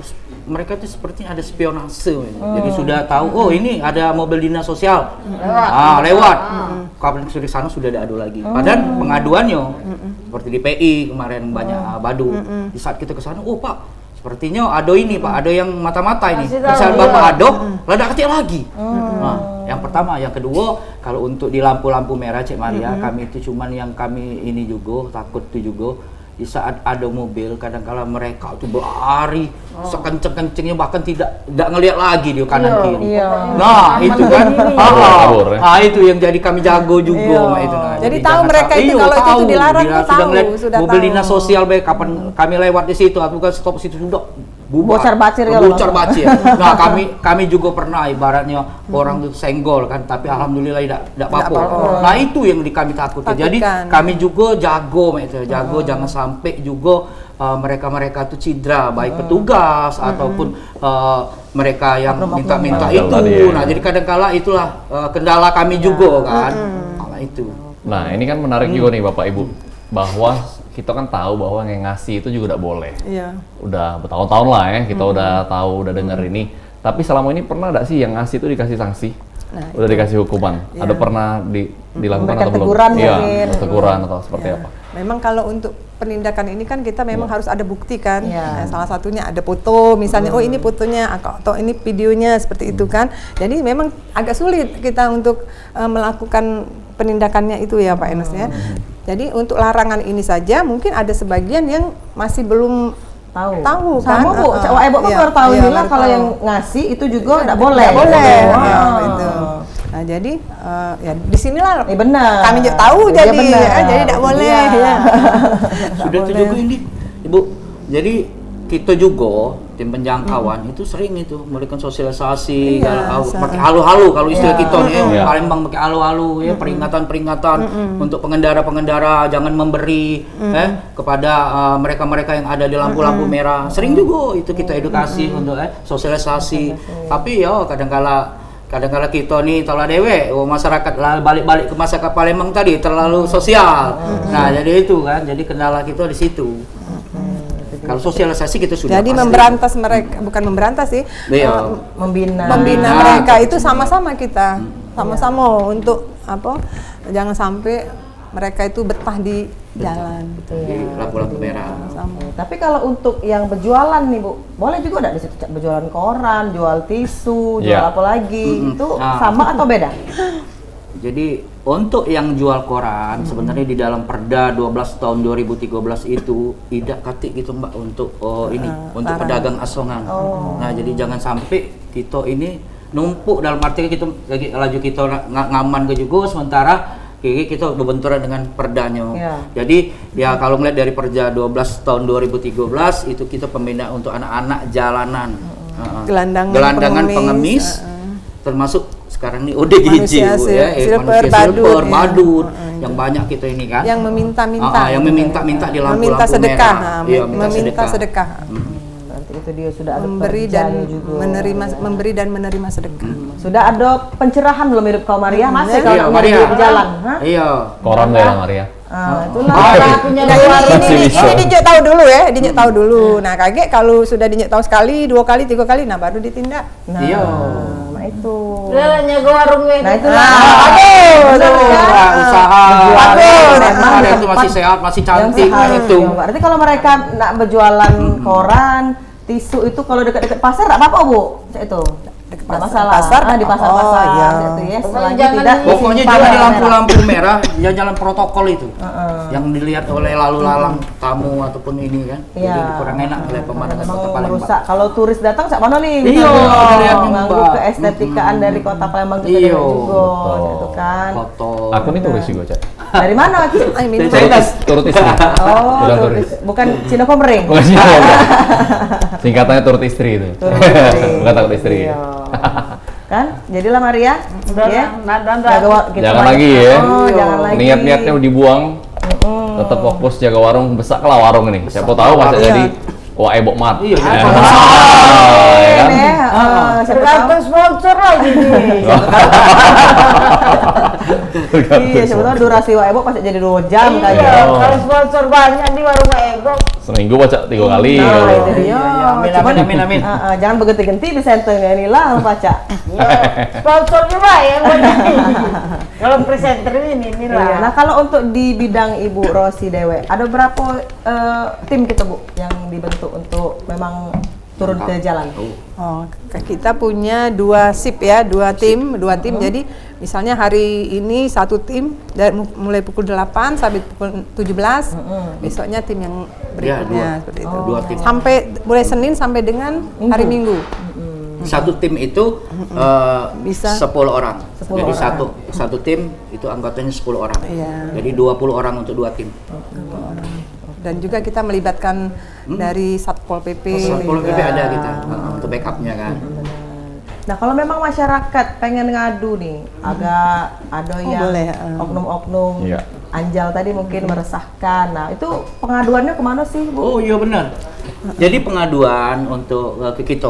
Speaker 6: mereka tuh sepertinya ada spionase. Jadi sudah tahu, oh ini ada mobil dinas sosial. Lewat. Kapan sudah di sana sudah ada adu lagi. Padahal pengaduannya seperti di PI kemarin banyak badu. Di saat kita ke sana, oh Pak, sepertinya ada ini Pak, ada yang mata-mata ini.
Speaker 2: Kasih tahu,
Speaker 6: Misal
Speaker 2: iya.
Speaker 6: Bapak adok, lada kecil lagi. Nah, yang pertama, yang kedua, kalau untuk di lampu-lampu merah Cek Maria, kami itu cuman yang kami ini juga takut itu juga di saat ada mobil kadang-kala mereka tuh berlari sekenceng-kencengnya, bahkan tidak ngelihat lagi dia kanan kiri. Nah itu kan,
Speaker 4: Kabur, ya.
Speaker 6: itu yang jadi kami jago juga sama itu. Nah,
Speaker 5: Jadi tahu
Speaker 6: jangan
Speaker 5: mereka itu kalau itu
Speaker 6: tahu.
Speaker 5: dilarang
Speaker 6: Bila
Speaker 5: tuh
Speaker 6: sudah
Speaker 5: tahu,
Speaker 6: ngeliat
Speaker 5: sudah
Speaker 6: mobil
Speaker 5: tahu.
Speaker 6: dinas sosial baik kapan kami lewat di situ atau kan stop situ sudah bubar.
Speaker 1: Bocar bacir kalau
Speaker 6: Bocar
Speaker 1: nggak
Speaker 6: bacir. Nah kami juga pernah ibaratnya orang itu senggol kan, tapi alhamdulillah tidak apa-apa. Nah itu yang kami takutkan. Jadi
Speaker 5: Takutkan.
Speaker 6: kami juga jago itu, jago jangan sampai juga mereka itu cedera, baik petugas ataupun mereka yang minta-minta
Speaker 4: Bandel
Speaker 6: itu.
Speaker 4: tadi, ya.
Speaker 6: Nah jadi kadang-kala itulah kendala kami juga kan. Nah itu.
Speaker 4: Nah, ini kan menarik juga nih Bapak Ibu, bahwa kita kan tahu bahwa yang ngasih itu juga udah boleh.
Speaker 5: Iya.
Speaker 4: Udah bertahun-tahun lah ya, kita udah tahu, udah denger ini. Tapi selama ini pernah nggak sih yang ngasih itu dikasih sanksi?
Speaker 5: Nah,
Speaker 4: Udah dikasih hukuman? Ada pernah dilakukan
Speaker 1: Memberikan
Speaker 4: atau belum?
Speaker 1: teguran
Speaker 4: Iya,
Speaker 1: mungkin.
Speaker 4: teguran atau seperti apa?
Speaker 5: Memang kalau untuk penindakan ini kan kita memang harus ada bukti kan.
Speaker 1: Iya.
Speaker 5: Nah, salah satunya ada foto, misalnya oh ini fotonya atau ini videonya seperti itu kan. Jadi memang agak sulit kita untuk melakukan penindakannya itu ya Pak Enos ya. Jadi untuk larangan ini saja mungkin ada sebagian yang masih belum tahu kan.
Speaker 1: Sama Bu, Cak Ibu kan
Speaker 5: Iya,
Speaker 1: baru tahu
Speaker 5: iya,
Speaker 1: inilah
Speaker 5: baru
Speaker 1: kalau
Speaker 5: tahu.
Speaker 1: yang ngasih itu juga nggak boleh.
Speaker 5: Nggak boleh.
Speaker 1: Wow.
Speaker 5: Ya, itu. Nah jadi ya disinilah
Speaker 1: Benar.
Speaker 5: kami juga tahu
Speaker 1: Iya,
Speaker 5: jadi
Speaker 1: benar.
Speaker 5: ya, jadi tidak boleh
Speaker 1: Iya.
Speaker 5: ya.
Speaker 6: Sudah itu juga ini, Ibu. Jadi kita juga tim penjangkauan itu sering itu memberikan sosialisasi,
Speaker 5: Iya,
Speaker 6: pakai halu-halu kalau istilah kita nih,
Speaker 1: Iya.
Speaker 6: Palembang pakai halu-halu ya, peringatan-peringatan untuk pengendara-pengendara jangan memberi kepada mereka-mereka yang ada di lampu-lampu merah. Sering juga itu kita edukasi untuk sosialisasi. Tapi ya kadang-kala kita nih telah dewe, masyarakat balik-balik ke masyarakat Palembang tadi terlalu sosial. Nah jadi itu kan, jadi kendala kita di situ. Kalau sosialisasi kita sudah
Speaker 5: Jadi
Speaker 6: pasti.
Speaker 5: memberantas mereka, bukan memberantas sih,
Speaker 6: Iya.
Speaker 1: Membina.
Speaker 5: membina
Speaker 6: Nah,
Speaker 5: mereka itu sama-sama kita, sama-sama untuk apa? Jangan sampai mereka itu betah di jalan.
Speaker 6: di lampu-lampu merah.
Speaker 5: Sama.
Speaker 1: Tapi kalau untuk yang berjualan nih Bu, boleh juga nggak di situ Cak? Berjualan koran, jual tisu, jual
Speaker 4: Iya.
Speaker 1: apa lagi? Itu
Speaker 6: Nah.
Speaker 1: sama atau beda?
Speaker 6: Jadi untuk yang jual koran sebenarnya di dalam Perda 12 tahun 2013 itu tidak katik gitu Mbak untuk untuk
Speaker 5: larang.
Speaker 6: pedagang asongan. Nah, jadi jangan sampai kita ini numpuk dalam arti kita laju kita ngaman ke juga sementara kita berbenturan dengan perdanya.
Speaker 1: Iya.
Speaker 6: Jadi ya kalau melihat dari Perda 12 tahun 2013 itu kita pembinaan untuk anak-anak jalanan.
Speaker 5: Gelandangan
Speaker 6: pengemis, termasuk sekarang ini ODGJ
Speaker 5: Manusia
Speaker 6: Bu, ya,
Speaker 5: silver,
Speaker 6: manusia
Speaker 5: badut,
Speaker 6: silver,
Speaker 5: ya.
Speaker 6: badut, yang banyak kita ini kan.
Speaker 5: Yang meminta-minta.
Speaker 6: Yang meminta-minta di lampu-lampu
Speaker 5: meminta sedekah.
Speaker 6: merah.
Speaker 5: Nah,
Speaker 6: Iya,
Speaker 5: meminta sedekah.
Speaker 1: Nanti itu dia sudah ada
Speaker 5: Memberi dan
Speaker 1: perjanjian juga.
Speaker 5: memberi dan menerima sedekah.
Speaker 1: Sudah ada pencerahan belum hidup kaum Maria? Masih kalau
Speaker 6: Iya,
Speaker 1: nyari
Speaker 6: Maria.
Speaker 1: di jalan? Hah?
Speaker 6: Iya.
Speaker 4: Koran deh lah Maria.
Speaker 1: Itulah.
Speaker 2: punya
Speaker 5: Nah,
Speaker 2: warung.
Speaker 5: ini Dinjuk tahu dulu ya, Dinjuk tahu dulu. Nah, kaget kalau sudah Dinjuk tahu sekali, 2 kali, 3 kali, nah baru ditindak.
Speaker 1: Nah,
Speaker 6: Iya.
Speaker 1: nah itu.
Speaker 2: Lah nyaga warungnya.
Speaker 1: Nah itu
Speaker 6: Usaha.
Speaker 1: memang
Speaker 6: Ada
Speaker 1: di
Speaker 6: itu masih
Speaker 1: tempat
Speaker 6: sehat, masih
Speaker 1: yang
Speaker 6: cantik
Speaker 1: seharusnya.
Speaker 6: itu.
Speaker 1: Berarti kalau mereka nak berjualan koran, tisu itu kalau dekat-dekat pasar nggak apa-apa Bu? Itu
Speaker 5: Dekat
Speaker 1: nggak
Speaker 5: pasar.
Speaker 1: masalah.
Speaker 5: Pasar,
Speaker 1: Di pasar-pasar
Speaker 5: oh, iya.
Speaker 1: itu ya.
Speaker 2: Pokoknya
Speaker 1: Selagi
Speaker 2: jangan
Speaker 1: tidak
Speaker 6: Pokoknya
Speaker 1: disimpan
Speaker 6: jangan di
Speaker 1: merah.
Speaker 6: lampu-lampu merah, ya jalan protokol itu. Yang dilihat oleh lalu lalang tamu ataupun ini kan.
Speaker 1: Iya.
Speaker 6: Jadi kurang enak oleh pemandangan
Speaker 1: Memang
Speaker 6: kota Palembang.
Speaker 1: merusak. Kalau turis datang sak mana nih?
Speaker 6: Iya, lihat
Speaker 1: mengganggu
Speaker 6: Mbak.
Speaker 1: keestetikaan dari kota Palembang kita
Speaker 6: Iya.
Speaker 1: juga, gitu kan.
Speaker 6: Foto.
Speaker 4: Aku nih turis juga, Cak.
Speaker 1: Dari mana Ki?
Speaker 5: Ay, minum.
Speaker 4: Turut istri.
Speaker 1: Oh,
Speaker 4: Bukan
Speaker 1: turis. Bukan Cina Komering.
Speaker 4: Bukan sih. Singkatannya turut istri itu.
Speaker 1: Turut istri.
Speaker 4: Bukan takut istri.
Speaker 1: Iya. Kan? Jadilah Maria, ya.
Speaker 4: Jangan lagi ya.
Speaker 1: Oh, jangan lagi.
Speaker 4: Niat-niatnya dibuang. Tetap fokus jaga warung, besar lah warung ini. Siapa tahu masa
Speaker 5: Iya.
Speaker 4: jadi wah ebok mat.
Speaker 6: Iya,
Speaker 4: Ya.
Speaker 6: jadi
Speaker 4: Ya kan?
Speaker 1: Siapa tahu.
Speaker 2: Tergantung sponsor lagi nih.
Speaker 1: Iya, siapa tahu durasi Ebo pasti jadi 2 jam
Speaker 2: Iya,
Speaker 1: kayaknya.
Speaker 2: kalau sponsor banyak di warung Ego.
Speaker 4: Seminggu baca 3 kali.
Speaker 1: Nah,
Speaker 4: kalau.
Speaker 1: itu dia.
Speaker 6: Iya, amin,
Speaker 1: Cuman,
Speaker 6: amin, amin.
Speaker 1: jangan berganti-ganti di senternya ini lah, baca.
Speaker 2: Iya, sponsor juga yang banyak. Kalau presenter ini
Speaker 1: Iya.
Speaker 2: lah.
Speaker 1: Nah, kalau untuk di bidang Ibu Rosi Dewe, ada berapa tim kita Bu yang dibentuk untuk memang turun ke jalan?
Speaker 5: Oh, kita punya 2 shift ya, 2 tim. Jadi misalnya hari ini 1 tim dari mulai pukul 8 sampai pukul 17. Besoknya tim yang berikutnya seperti itu.
Speaker 6: 2 tim.
Speaker 5: Sampai mulai Senin sampai dengan hari Minggu.
Speaker 6: Satu tim itu
Speaker 5: Bisa
Speaker 6: 10 orang.
Speaker 1: 10
Speaker 6: Jadi
Speaker 1: orang.
Speaker 6: satu tim itu anggotanya 10 orang.
Speaker 5: Iya.
Speaker 6: Jadi 20 orang untuk 2 tim.
Speaker 5: Dan juga kita melibatkan dari Satpol PP.
Speaker 6: Satpol PP
Speaker 5: juga.
Speaker 6: ada kita untuk backupnya kan.
Speaker 1: Nah, kalau memang masyarakat pengen ngadu nih, agak ada yang
Speaker 5: boleh,
Speaker 1: oknum-oknum
Speaker 4: Iya.
Speaker 1: Anjal tadi mungkin meresahkan. Nah, itu pengaduannya kemana sih, Bu?
Speaker 6: Oh iya benar. Jadi pengaduan untuk ke kita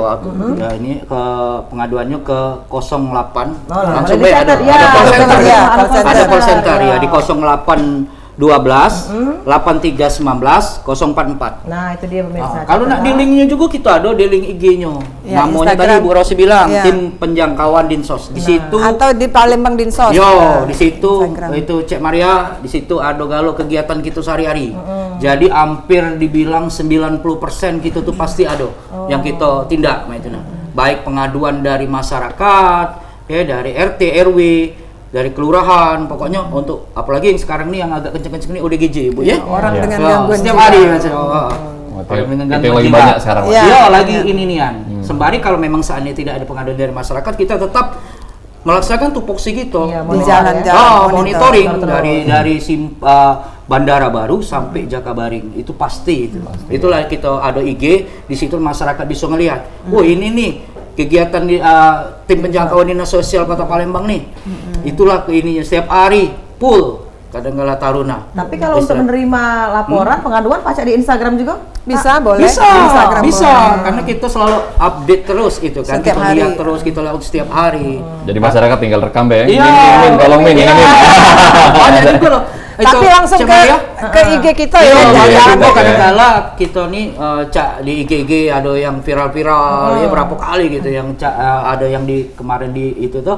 Speaker 6: ya, ini ke pengaduannya ke 08 langsung
Speaker 1: boleh
Speaker 6: ada
Speaker 1: dicatat. Ya,
Speaker 6: call center
Speaker 1: ya,
Speaker 6: ya.
Speaker 1: call center.
Speaker 6: Ada call center
Speaker 1: Ya.
Speaker 6: ya di 08 12 8319 044.
Speaker 1: Nah, itu dia pemirsa.
Speaker 6: Kalau nak di linknya juga kita ada di link IG-nya.
Speaker 5: Ya,
Speaker 6: Namanya
Speaker 5: Instagram.
Speaker 6: tadi Bu Rosi bilang
Speaker 5: Ya.
Speaker 6: tim penjangkauan Dinsos. Di situ
Speaker 5: Atau di Palembang Dinsos.
Speaker 6: di situ
Speaker 5: Instagram.
Speaker 6: itu Cek Maria, di situ ada galo kegiatan kita sehari-hari. Jadi hampir dibilang 90% kita tuh pasti ada yang kita tindak itu nah. Baik pengaduan dari masyarakat, ya dari RT RW, dari kelurahan, pokoknya untuk apalagi yang sekarang nih yang agak kenceng-kenceng ini ODGJ, Bu ya.
Speaker 5: Orang
Speaker 4: Iya.
Speaker 5: dengan
Speaker 6: Ya,
Speaker 5: gangguan
Speaker 6: setiap
Speaker 5: jiwa.
Speaker 6: hari Mas.
Speaker 4: Itu
Speaker 6: Orang dengan
Speaker 4: yang
Speaker 6: gangguan
Speaker 4: lagi
Speaker 6: jiwa.
Speaker 4: banyak sekarang.
Speaker 5: Iya.
Speaker 6: Iya, lagi ini nian. Sembari kalau memang seandainya tidak ada pengaduan dari masyarakat, kita tetap melaksanakan tupoksi gitu.
Speaker 1: Iya,
Speaker 5: Di
Speaker 1: monitor
Speaker 5: jalan-jalan.
Speaker 1: ya.
Speaker 6: Monitoring
Speaker 1: terus.
Speaker 6: dari Bandara Baru sampai Jakabaring itu pasti itu. Itulah kita ada IG di situ masyarakat bisa ngelihat. Oh ini nih kegiatan di tim penjangkauan dinas sosial Kota Palembang nih. Itulah ininya setiap hari full kadang-kala taruna.
Speaker 1: Tapi kalau untuk menerima laporan pengaduan pasti di Instagram juga?
Speaker 5: Bisa, boleh.
Speaker 6: Bisa,
Speaker 5: Di Instagram
Speaker 6: bisa,
Speaker 5: boleh.
Speaker 6: karena kita selalu update terus itu kan,
Speaker 5: Setiap
Speaker 6: kita
Speaker 5: hari.
Speaker 6: lihat terus, kita lihat setiap hari.
Speaker 4: Jadi masyarakat tinggal rekam ya.
Speaker 6: Iya,
Speaker 4: Min, tolong Min, ini Min.
Speaker 6: Banyak juga loh.
Speaker 5: Tapi langsung
Speaker 6: Cek
Speaker 5: ke
Speaker 6: Maria.
Speaker 5: IG kita ya.
Speaker 6: Iya,
Speaker 4: iya,
Speaker 6: jangan
Speaker 4: iya.
Speaker 6: kok kadang-kala kita nih cak di IG ada yang viral-viral ya berapa kali gitu yang ada yang di kemarin di itu tuh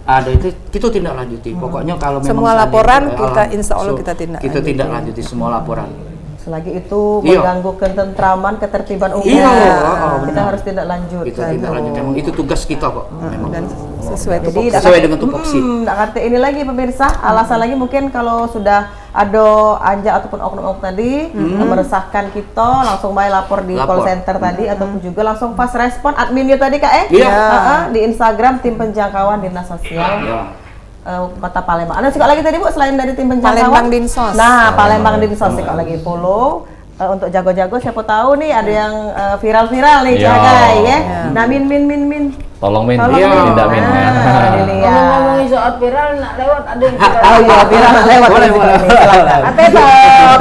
Speaker 6: ada itu kita tindak lanjuti. Pokoknya kalau memang
Speaker 5: Semua
Speaker 6: seandainya
Speaker 5: laporan
Speaker 6: itu,
Speaker 5: kita insya Allah kita tindak
Speaker 6: kita
Speaker 5: lanjuti.
Speaker 6: tindak lanjuti semua laporan.
Speaker 1: Selagi itu
Speaker 6: Iya.
Speaker 1: mengganggu ketentraman, ketertiban umum,
Speaker 6: Iya,
Speaker 1: kita
Speaker 6: benar.
Speaker 1: harus tindak lanjut.
Speaker 6: Kita tindak lanjuti. Memang itu tugas kita kok. Memang.
Speaker 5: Dan sesuai
Speaker 1: Jadi
Speaker 5: tupoksi.
Speaker 6: Sesuai dengan tupoksi.
Speaker 1: Nggak kata ini lagi pemirsa, alasan lagi mungkin kalau sudah ada anjak ataupun oknum-oknum tadi meresahkan kita, langsung baik lapor di
Speaker 6: Lapor.
Speaker 1: call center tadi ataupun juga langsung fast respon adminnya tadi Kak
Speaker 6: Iya.
Speaker 1: di Instagram tim penjangkauan dinas sosial.
Speaker 6: Ya.
Speaker 1: Kota Palembang. Ada juga lagi tadi Bu selain dari tim penjangkauan?
Speaker 5: Palembang Dinsos.
Speaker 1: Nah, Palembang Dinsos kalau lagi follow. Untuk jago-jago siapa tahu nih ada yang viral-viral nih
Speaker 4: Iya.
Speaker 1: jagai ya. Nah, min.
Speaker 4: Tolong Min,
Speaker 1: Tolong,
Speaker 6: Iya.
Speaker 1: Min.
Speaker 4: tindak Min.
Speaker 1: Nah, dilihat.
Speaker 2: Ngomong-ngomongin soal viral, nak lewat ada yang viral.
Speaker 1: Oh iya, viral lewat.
Speaker 6: Boleh,
Speaker 1: juga
Speaker 6: boleh.
Speaker 1: nih, silakan.
Speaker 2: Tetap.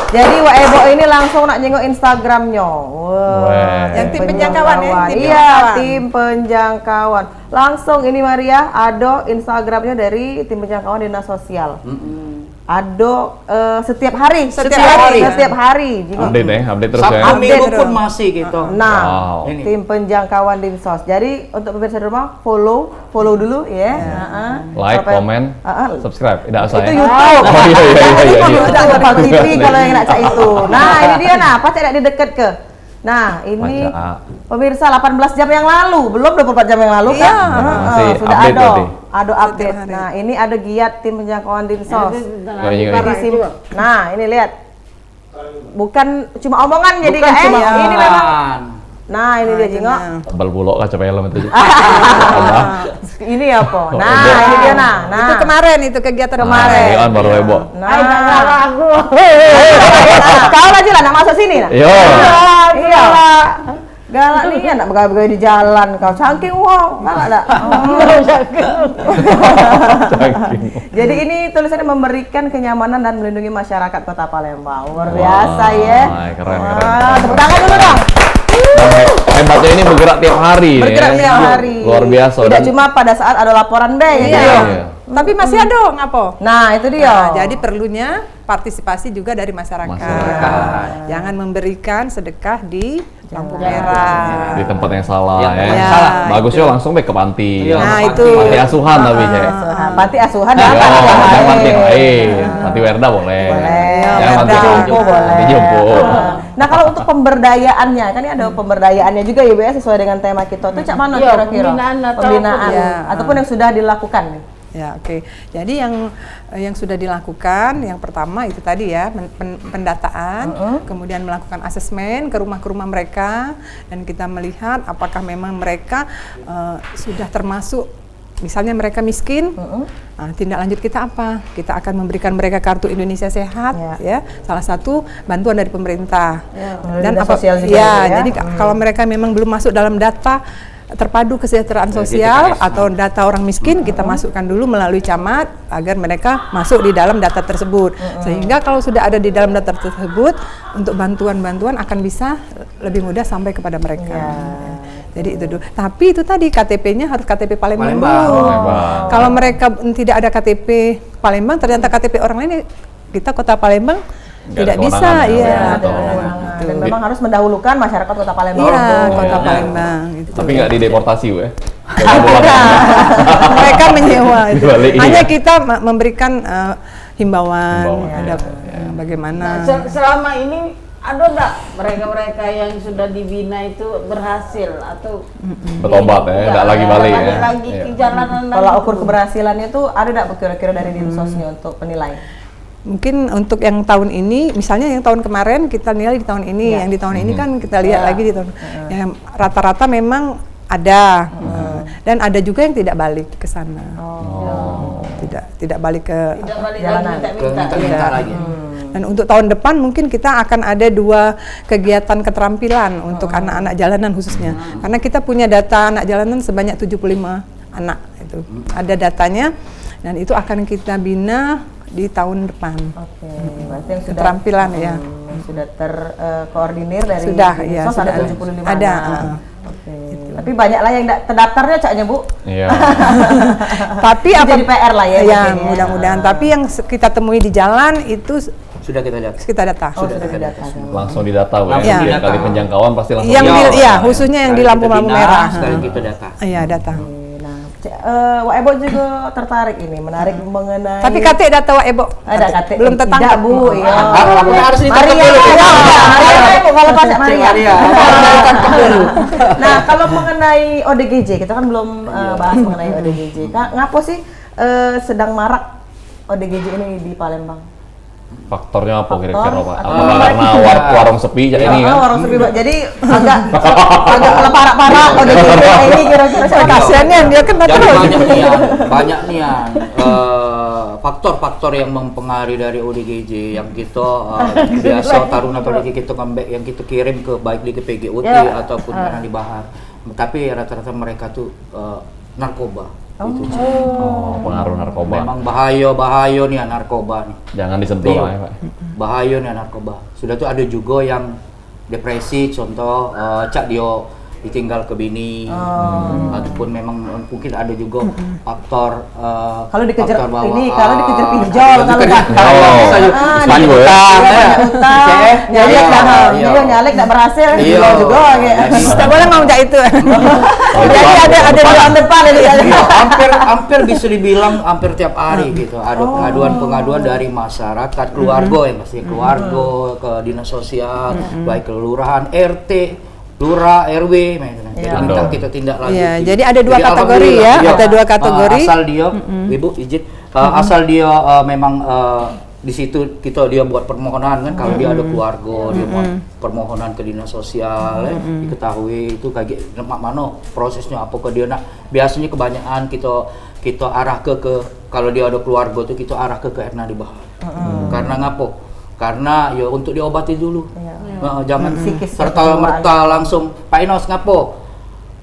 Speaker 1: Jadi Wak Ebo ini langsung nak nyengok Instagramnya. Wah,
Speaker 4: Wah.
Speaker 5: Yang tim penjangkauan ya, tim
Speaker 1: Iya,
Speaker 5: penjangkauan.
Speaker 1: tim penjangkauan. Langsung ini Maria, ada Instagramnya dari tim penjangkauan dinas sosial. Ada setiap hari.
Speaker 5: Setiap hari.
Speaker 1: Setiap hari. Jengok.
Speaker 4: Update terus ya.
Speaker 6: Sabtu
Speaker 1: Update
Speaker 6: Minggu
Speaker 1: terus.
Speaker 6: pun masih gitu.
Speaker 1: Nah,
Speaker 4: Wow.
Speaker 6: Ini.
Speaker 1: tim penjangkauan dinsos. Jadi untuk pemirsa di rumah follow dulu ya. Heeh.
Speaker 4: Like,
Speaker 1: Sampai-
Speaker 4: komen,
Speaker 1: Heeh.
Speaker 4: subscribe. Tidak usah
Speaker 1: Itu
Speaker 4: ya.
Speaker 1: YouTube.
Speaker 4: Oh iya iya.
Speaker 1: YouTube Pak TV kalau yang nak cak itu. Nah, ini dia nah, apa tidak didekat ke? Nah, ini
Speaker 4: Baca.
Speaker 1: pemirsa 18 jam yang lalu, belum 24 jam yang lalu kan?
Speaker 5: Iya.
Speaker 4: Masih
Speaker 1: Sudah
Speaker 4: update
Speaker 1: ada.
Speaker 4: berarti.
Speaker 1: Ada update.
Speaker 5: hari.
Speaker 1: Nah, ini ada giat tim penjangkauan dinsos.
Speaker 4: Oh, iya, iya.
Speaker 1: Disim- Nah, ini lihat. Bukan cuma omongan jadi
Speaker 6: Bukan
Speaker 1: Kak,
Speaker 6: cuma
Speaker 1: ini memang.
Speaker 6: omongan.
Speaker 1: Nah, ini dia jengok.
Speaker 4: Tebal bulok kaca pelem itu.
Speaker 1: Ini apa?
Speaker 4: Oh,
Speaker 1: Nah,
Speaker 4: iya.
Speaker 1: ini dia nah. Nah,
Speaker 5: Itu kemarin itu kegiatan kemarin.
Speaker 4: Iya kan baru Ebo.
Speaker 1: Nah,
Speaker 2: Aku.
Speaker 1: kau aja lah nak masuk sini nah.
Speaker 4: Yo.
Speaker 1: Iya. Galak nih ya, nak begawe di jalan kau cangking wow, galak dak. Jadi ini tulisannya memberikan kenyamanan dan melindungi masyarakat Kota Palembang. Luar biasa ya.
Speaker 4: Keren.
Speaker 1: Wah, tepuk tangan dulu dong.
Speaker 4: Hebatnya ini bergerak tiap hari.
Speaker 1: Bergerak
Speaker 4: ya.
Speaker 1: tiap hari.
Speaker 4: Luar biasa.
Speaker 1: Tidak cuma pada saat ada laporan deh.
Speaker 5: Iya.
Speaker 4: Iya.
Speaker 5: Tapi masih ada ngapo.
Speaker 1: Nah, itu dia.
Speaker 5: Nah, jadi perlunya partisipasi juga dari masyarakat.
Speaker 6: Masyarakat.
Speaker 5: Jangan memberikan sedekah di lampu merah.
Speaker 4: Di tempat yang salah
Speaker 6: Ya,
Speaker 4: ya.
Speaker 5: Ya,
Speaker 6: salah.
Speaker 4: Bagusnya langsung baik ke panti.
Speaker 6: Iya,
Speaker 5: Nah,
Speaker 6: panti.
Speaker 5: itu.
Speaker 4: Panti asuhan tapi ya.
Speaker 1: Panti asuhan
Speaker 4: Ya,
Speaker 1: dan panti yang
Speaker 4: jangan panti yang
Speaker 1: lain.
Speaker 4: lain. Panti Werda boleh.
Speaker 1: Boleh.
Speaker 4: Jangan panti
Speaker 1: Werda
Speaker 4: jompo.
Speaker 1: boleh.
Speaker 4: Panti jompo.
Speaker 1: Nah, kalau untuk pemberdayaannya, kan ini ada pemberdayaannya juga ya Bu ya, sesuai dengan tema kita. Itu cak mana
Speaker 2: Iya,
Speaker 1: kira-kira?
Speaker 2: pembinaan atau
Speaker 1: Pembinaan.
Speaker 5: apa? Ya.
Speaker 1: Ataupun yang sudah dilakukan nih.
Speaker 5: Ya, oke. Jadi yang sudah dilakukan, yang pertama itu tadi ya, pendataan, kemudian melakukan asesmen ke rumah mereka, dan kita melihat apakah memang mereka sudah termasuk, misalnya mereka miskin, nah, tindak lanjut kita apa? Kita akan memberikan mereka kartu Indonesia Sehat, ya, salah satu bantuan dari pemerintah. Dan
Speaker 1: dinas sosial juga
Speaker 5: ya,
Speaker 1: gitu ya.
Speaker 5: jadi kalau mereka memang belum masuk dalam data terpadu kesejahteraan sosial atau data orang miskin, kita masukkan dulu melalui camat agar mereka masuk di dalam data tersebut, sehingga kalau sudah ada di dalam data tersebut, untuk bantuan-bantuan akan bisa lebih mudah sampai kepada mereka. Jadi itu dulu. Tapi itu tadi KTP-nya harus KTP Palembang dulu.
Speaker 4: Palembang.
Speaker 5: Kalau mereka tidak ada KTP Palembang, ternyata KTP orang lain, kita Kota Palembang
Speaker 4: Nggak
Speaker 5: tidak
Speaker 4: ada
Speaker 5: bisa,
Speaker 4: kewenangan,
Speaker 5: iya.
Speaker 4: ya.
Speaker 1: Ada kewenangan. Dan memang harus mendahulukan masyarakat Kota Palembang.
Speaker 5: Iya,
Speaker 1: untuk-
Speaker 5: Kota
Speaker 4: ya.
Speaker 5: Palembang. Itu.
Speaker 4: Tapi nggak dideportasi ya.
Speaker 5: Mereka menyewa itu.
Speaker 4: Dibalik,
Speaker 5: Hanya
Speaker 4: iya.
Speaker 5: kita memberikan himbauan,
Speaker 4: Himbauan,
Speaker 5: ada
Speaker 4: ya.
Speaker 5: bagaimana.
Speaker 2: Selama ini ada nggak mereka-mereka yang sudah dibina itu berhasil atau
Speaker 4: Bertobat ya, nggak lagi balik ya.
Speaker 2: balik lagi
Speaker 4: Iya.
Speaker 2: ke jalanan
Speaker 1: Kalau
Speaker 2: lagi
Speaker 1: ukur
Speaker 2: tuh?
Speaker 1: keberhasilannya tuh ada nggak kira-kira dari dinsosnya untuk penilai?
Speaker 5: Mungkin untuk yang tahun ini, misalnya yang tahun kemarin kita nilai di tahun ini, yang di tahun ini kan kita lihat lagi di tahun. Ya, rata-rata memang ada, dan ada juga yang tidak balik ke sana. Tidak balik ke
Speaker 2: Tidak balik
Speaker 1: Jalanan.
Speaker 2: lagi minta-minta.
Speaker 6: Minta lagi.
Speaker 5: Dan untuk tahun depan mungkin kita akan ada 2 kegiatan keterampilan untuk anak-anak jalanan khususnya. Karena kita punya data anak jalanan sebanyak 75 anak itu. Ada datanya, dan itu akan kita bina di tahun depan.
Speaker 1: Oke, berarti yang sudah
Speaker 5: Keterampilan ya.
Speaker 1: yang sudah terkoordinir dari
Speaker 5: Sudah, ya,
Speaker 1: Dinsos ada
Speaker 5: sudah.
Speaker 1: 75
Speaker 5: Ada,
Speaker 1: anak. Oke. Tapi banyaklah yang terdaftarnya caknya Bu.
Speaker 4: Iya.
Speaker 5: Tapi
Speaker 1: Itu
Speaker 5: apa
Speaker 1: jadi PR lah ya.
Speaker 5: Ya,
Speaker 1: mungkin ya.
Speaker 5: mudah-mudahan. Tapi yang kita temui di jalan itu
Speaker 6: Sudah kita lihat.
Speaker 5: kita data.
Speaker 1: Oh, sudah didata.
Speaker 4: Langsung didata Bu.
Speaker 6: Langsung
Speaker 4: Ya.
Speaker 5: didata.
Speaker 4: Setiap kali penjangkauan pasti langsung
Speaker 5: Yang
Speaker 4: didata.
Speaker 5: iya, khususnya yang di
Speaker 6: Sekali
Speaker 5: lampu-lampu
Speaker 6: kita bina,
Speaker 5: merah.
Speaker 6: Sekali kita data.
Speaker 5: Iya, data.
Speaker 1: Nah, Wak Ebo juga tertarik ini, menarik mengenai.
Speaker 5: Tapi kate data Wak Ebo.
Speaker 1: ada kate
Speaker 5: belum
Speaker 1: tidak
Speaker 5: tetangga
Speaker 1: Bu. Iya.
Speaker 6: Aku harus ditangkap
Speaker 1: Maria,
Speaker 6: dulu.
Speaker 1: Maria, Bu, kalau pas Maria.
Speaker 6: Maria.
Speaker 1: Nah, kalau mengenai ODGJ, kita kan belum bahas mengenai ODGJ. Ngapo sih sedang marak ODGJ ini di Palembang?
Speaker 4: Faktornya apa kira-kira
Speaker 1: Faktor?
Speaker 4: Pak?
Speaker 1: Atau
Speaker 4: Apakah karena warung sepi kayak ini kan?
Speaker 1: Warung sepi, Pak. Jadi agak parah-parah ODGJ ini kira-kira siapa?
Speaker 5: Kasiannya dia kena
Speaker 6: Jadi
Speaker 5: terus.
Speaker 6: banyak nih ya faktor-faktor yang mempengaruhi dari ODGJ yang kita biasa Taruna PDG kita comeback yang kita kirim ke baik di ke PGOT ataupun karena di Bahar. Tapi rata-rata mereka tuh narkoba. Itu.
Speaker 4: Oh, pengaruh narkoba.
Speaker 6: Memang bahaya nih ya narkoba nih.
Speaker 4: Jangan disentuh
Speaker 6: Iya.
Speaker 4: lah ya Pak.
Speaker 6: Bahaya nih narkoba. Sudah tuh ada juga yang depresi, contoh cak dia ditinggal ke bini, ataupun memang mungkin ada juga faktor
Speaker 1: Kalau dikejar
Speaker 6: faktor bawaan.
Speaker 1: ini, kalau dikejar pinjol, kalau nggak
Speaker 4: Banyak
Speaker 6: utang,
Speaker 1: utang, nyalek dia nyalek nggak berhasil,
Speaker 6: Iya.
Speaker 1: pinjol juga kayak.
Speaker 5: Tidak boleh mau itu.
Speaker 1: Jadi ada bulan depan ini.
Speaker 6: Iya, hampir bisa dibilang hampir tiap hari gitu. Ada pengaduan-pengaduan dari masyarakat, keluarga yang pasti keluarga ke dinas sosial, baik kelurahan, RT, lurah, RW, jadi minta kita tindak lanjut.
Speaker 5: Iya, jadi ada 2 kategori ya,
Speaker 6: alhamdulillah,
Speaker 5: ada 2 kategori.
Speaker 6: Asal dia, Ibu izin, asal dia memang di situ dia buat permohonan kan, kalau dia ada keluarga, dia buat permohonan ke dinas sosial, diketahui itu kayak mana prosesnya apa ke dia. Nah, biasanya kebanyakan kita arah ke kalau dia ada keluarga tuh kita arah ke Erna di Bahar. Karena ngapo? Karena ya untuk diobati dulu. Jangan
Speaker 1: Psikis
Speaker 6: serta merta langsung Pak Inos ngapo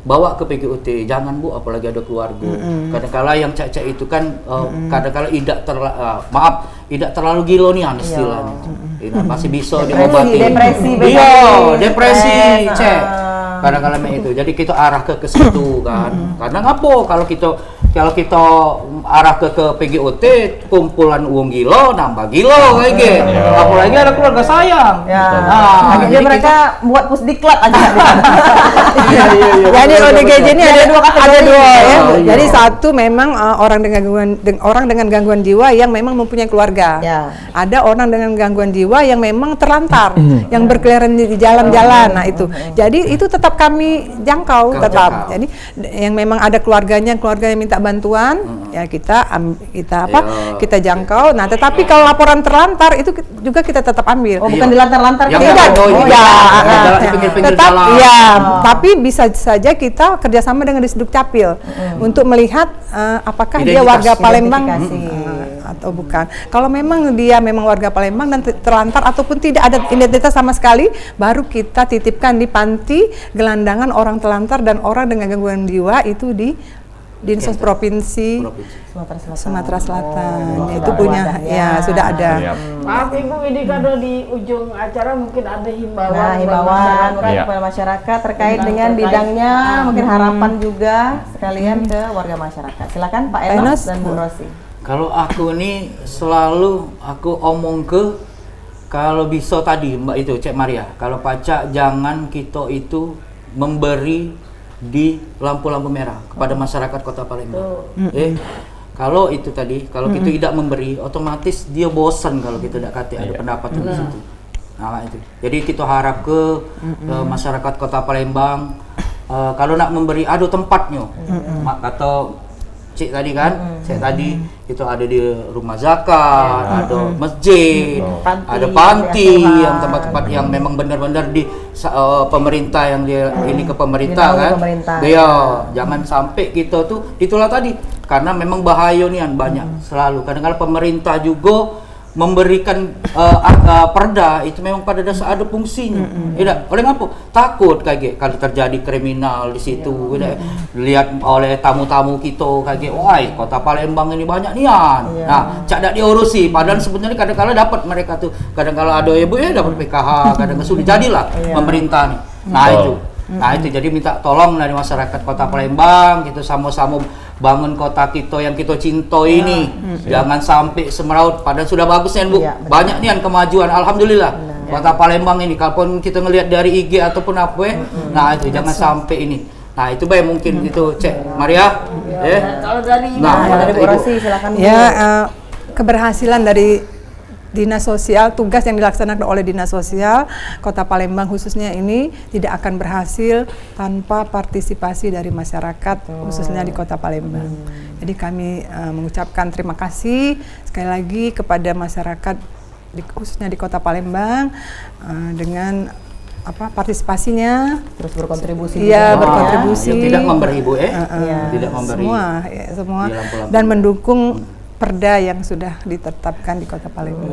Speaker 6: bawa ke PGUT, jangan Bu, apalagi ada keluarga. Kadang-kala yang cak-cak itu kan kadang-kala tidak terlalu gilo nih istilahnya. Masih bisa diobati. Depresi, cek. Kadang-kala itu. Jadi kita arah ke situ kan. Kadang apa kalau kita arah ke PGUT, kumpulan uang gilo nambah gilo kayak gitu. Apalagi ada keluarga sayang.
Speaker 1: Nah, jadi mereka buat pusdiklat aja.
Speaker 5: Jadi ODGJ ini ada dua ya. Jadi satu memang orang dengan gangguan jiwa yang memang mempunyai keluarga. Ada orang dengan gangguan jiwa yang memang terlantar, yang berkeliaran di jalan-jalan. Nah itu. Jadi itu tetap kami jangkau tetap. Jadi yang memang ada keluarga yang minta bantuan, ya kita jangkau. Nah, tetapi kalau laporan terlantar itu juga kita tetap ambil.
Speaker 1: Oh, bukan dilantar-lantar
Speaker 6: Ya,
Speaker 1: tidak.
Speaker 5: Tetap tapi bisa saja kita kerjasama dengan Disduk Capil untuk melihat apakah dia warga Palembang atau bukan. Kalau memang dia memang warga Palembang dan terlantar ataupun tidak ada identitas sama sekali, baru kita titipkan di panti gelandangan orang terlantar dan orang dengan gangguan jiwa itu di Dinsos Provinsi Sumatera Selatan. Itu punya sudah ada.
Speaker 2: Maaf Ibu, ini kalau di ujung acara mungkin ada himbauan.
Speaker 1: Nah, himbauan kepada masyarakat terkait dengan bidangnya, mungkin harapan juga sekalian ke warga masyarakat. Silakan Pak Enos dan Bu Rosi.
Speaker 6: Kalau aku nih selalu aku omong kalau bisa tadi Mbak itu Cek Maria, kalau pacak jangan kita itu memberi di lampu-lampu merah kepada masyarakat Kota Palembang. Kalau itu tadi, kalau kita tidak memberi, otomatis dia bosan kalau kita tidak kata ada pendapat di situ. Nah itu. Jadi kita harap ke masyarakat Kota Palembang, kalau nak memberi ada tempatnya. Kata Cik tadi kan, Cik tadi itu ada di rumah zakat, ada masjid, ada panti, yang tempat-tempat yang memang benar-benar di pemerintah yang ini ke pemerintah kan. Jangan sampai kita tuh itulah tadi, karena memang bahaya nih banyak selalu. Kadang-kadang pemerintah juga memberikan perda itu memang pada dasar ada fungsinya. Oleh apa? Takut kayak kalau terjadi kriminal di situ. Lihat oleh tamu-tamu kita kayak wah Kota Palembang ini banyak nian. Nah, cak diurusi padahal sebenarnya kadang-kala dapat mereka tuh. Kadang-kala ada ibu dapat PKH, kadang-kadang sudah jadilah pemerintah nih. Nah itu jadi minta tolong dari masyarakat Kota Palembang, gitu sama-sama bangun kota kita yang kita cinta ini. Jangan sampai semeraut, padahal sudah bagus nih Bu. Banyak nih kemajuan, alhamdulillah. Kota Palembang ini, kalaupun kita ngelihat dari IG ataupun apa nah itu jangan sampai ini. Nah itu baik mungkin itu Cek Maria.
Speaker 2: Kalau dari
Speaker 1: dari Bu Rosi silakan.
Speaker 5: Keberhasilan dari Dinas Sosial, tugas yang dilaksanakan oleh Dinas Sosial Kota Palembang khususnya ini tidak akan berhasil tanpa partisipasi dari masyarakat khususnya di Kota Palembang. Jadi kami mengucapkan terima kasih sekali lagi kepada masyarakat khususnya di Kota Palembang dengan partisipasinya,
Speaker 1: terus berkontribusi.
Speaker 5: Berkontribusi.
Speaker 6: Tidak memberi Bu tidak memberi
Speaker 5: semua dan mendukung perda yang sudah ditetapkan di Kota Palembang.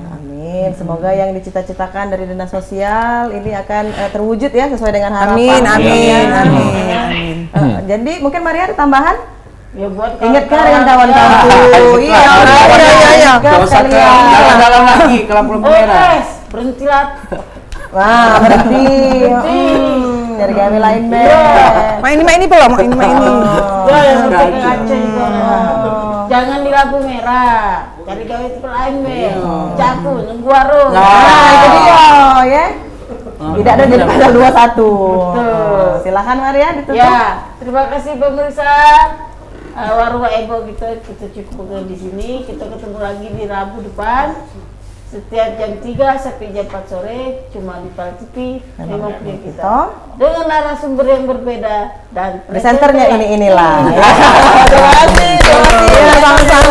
Speaker 1: Amin. Semoga yang dicita-citakan dari Dinas Sosial ini akan terwujud ya sesuai dengan harapan. Amin. Jadi mungkin Maria ada tambahan?
Speaker 2: Ya buat
Speaker 1: ingatkan dengan kawan-kawanku.
Speaker 6: Jalan-jalan lagi ke lampu merah.
Speaker 2: Berhentilah.
Speaker 1: Wah, berhenti. Dari gawe lain
Speaker 5: Main ini belum? Main ini.
Speaker 2: Yang penting Aceh juga. Jangan di lampu merah. Cari gawe itu lain Caku, nunggu warung.
Speaker 1: Nah, itu dia ya. Tidak ada jadi pasal 21.
Speaker 2: Betul.
Speaker 1: Silakan Maria ditutup.
Speaker 2: Ya, terima kasih pemirsa Warung Ebo kita cukup di sini. Kita ketemu lagi di Rabu depan. Setiap jam 3 sampai jam 4 sore cuma di Pal TV Memang Punya Kita dengan narasumber yang berbeda dan
Speaker 1: presenternya inilah. Terima kasih. Sama-sama.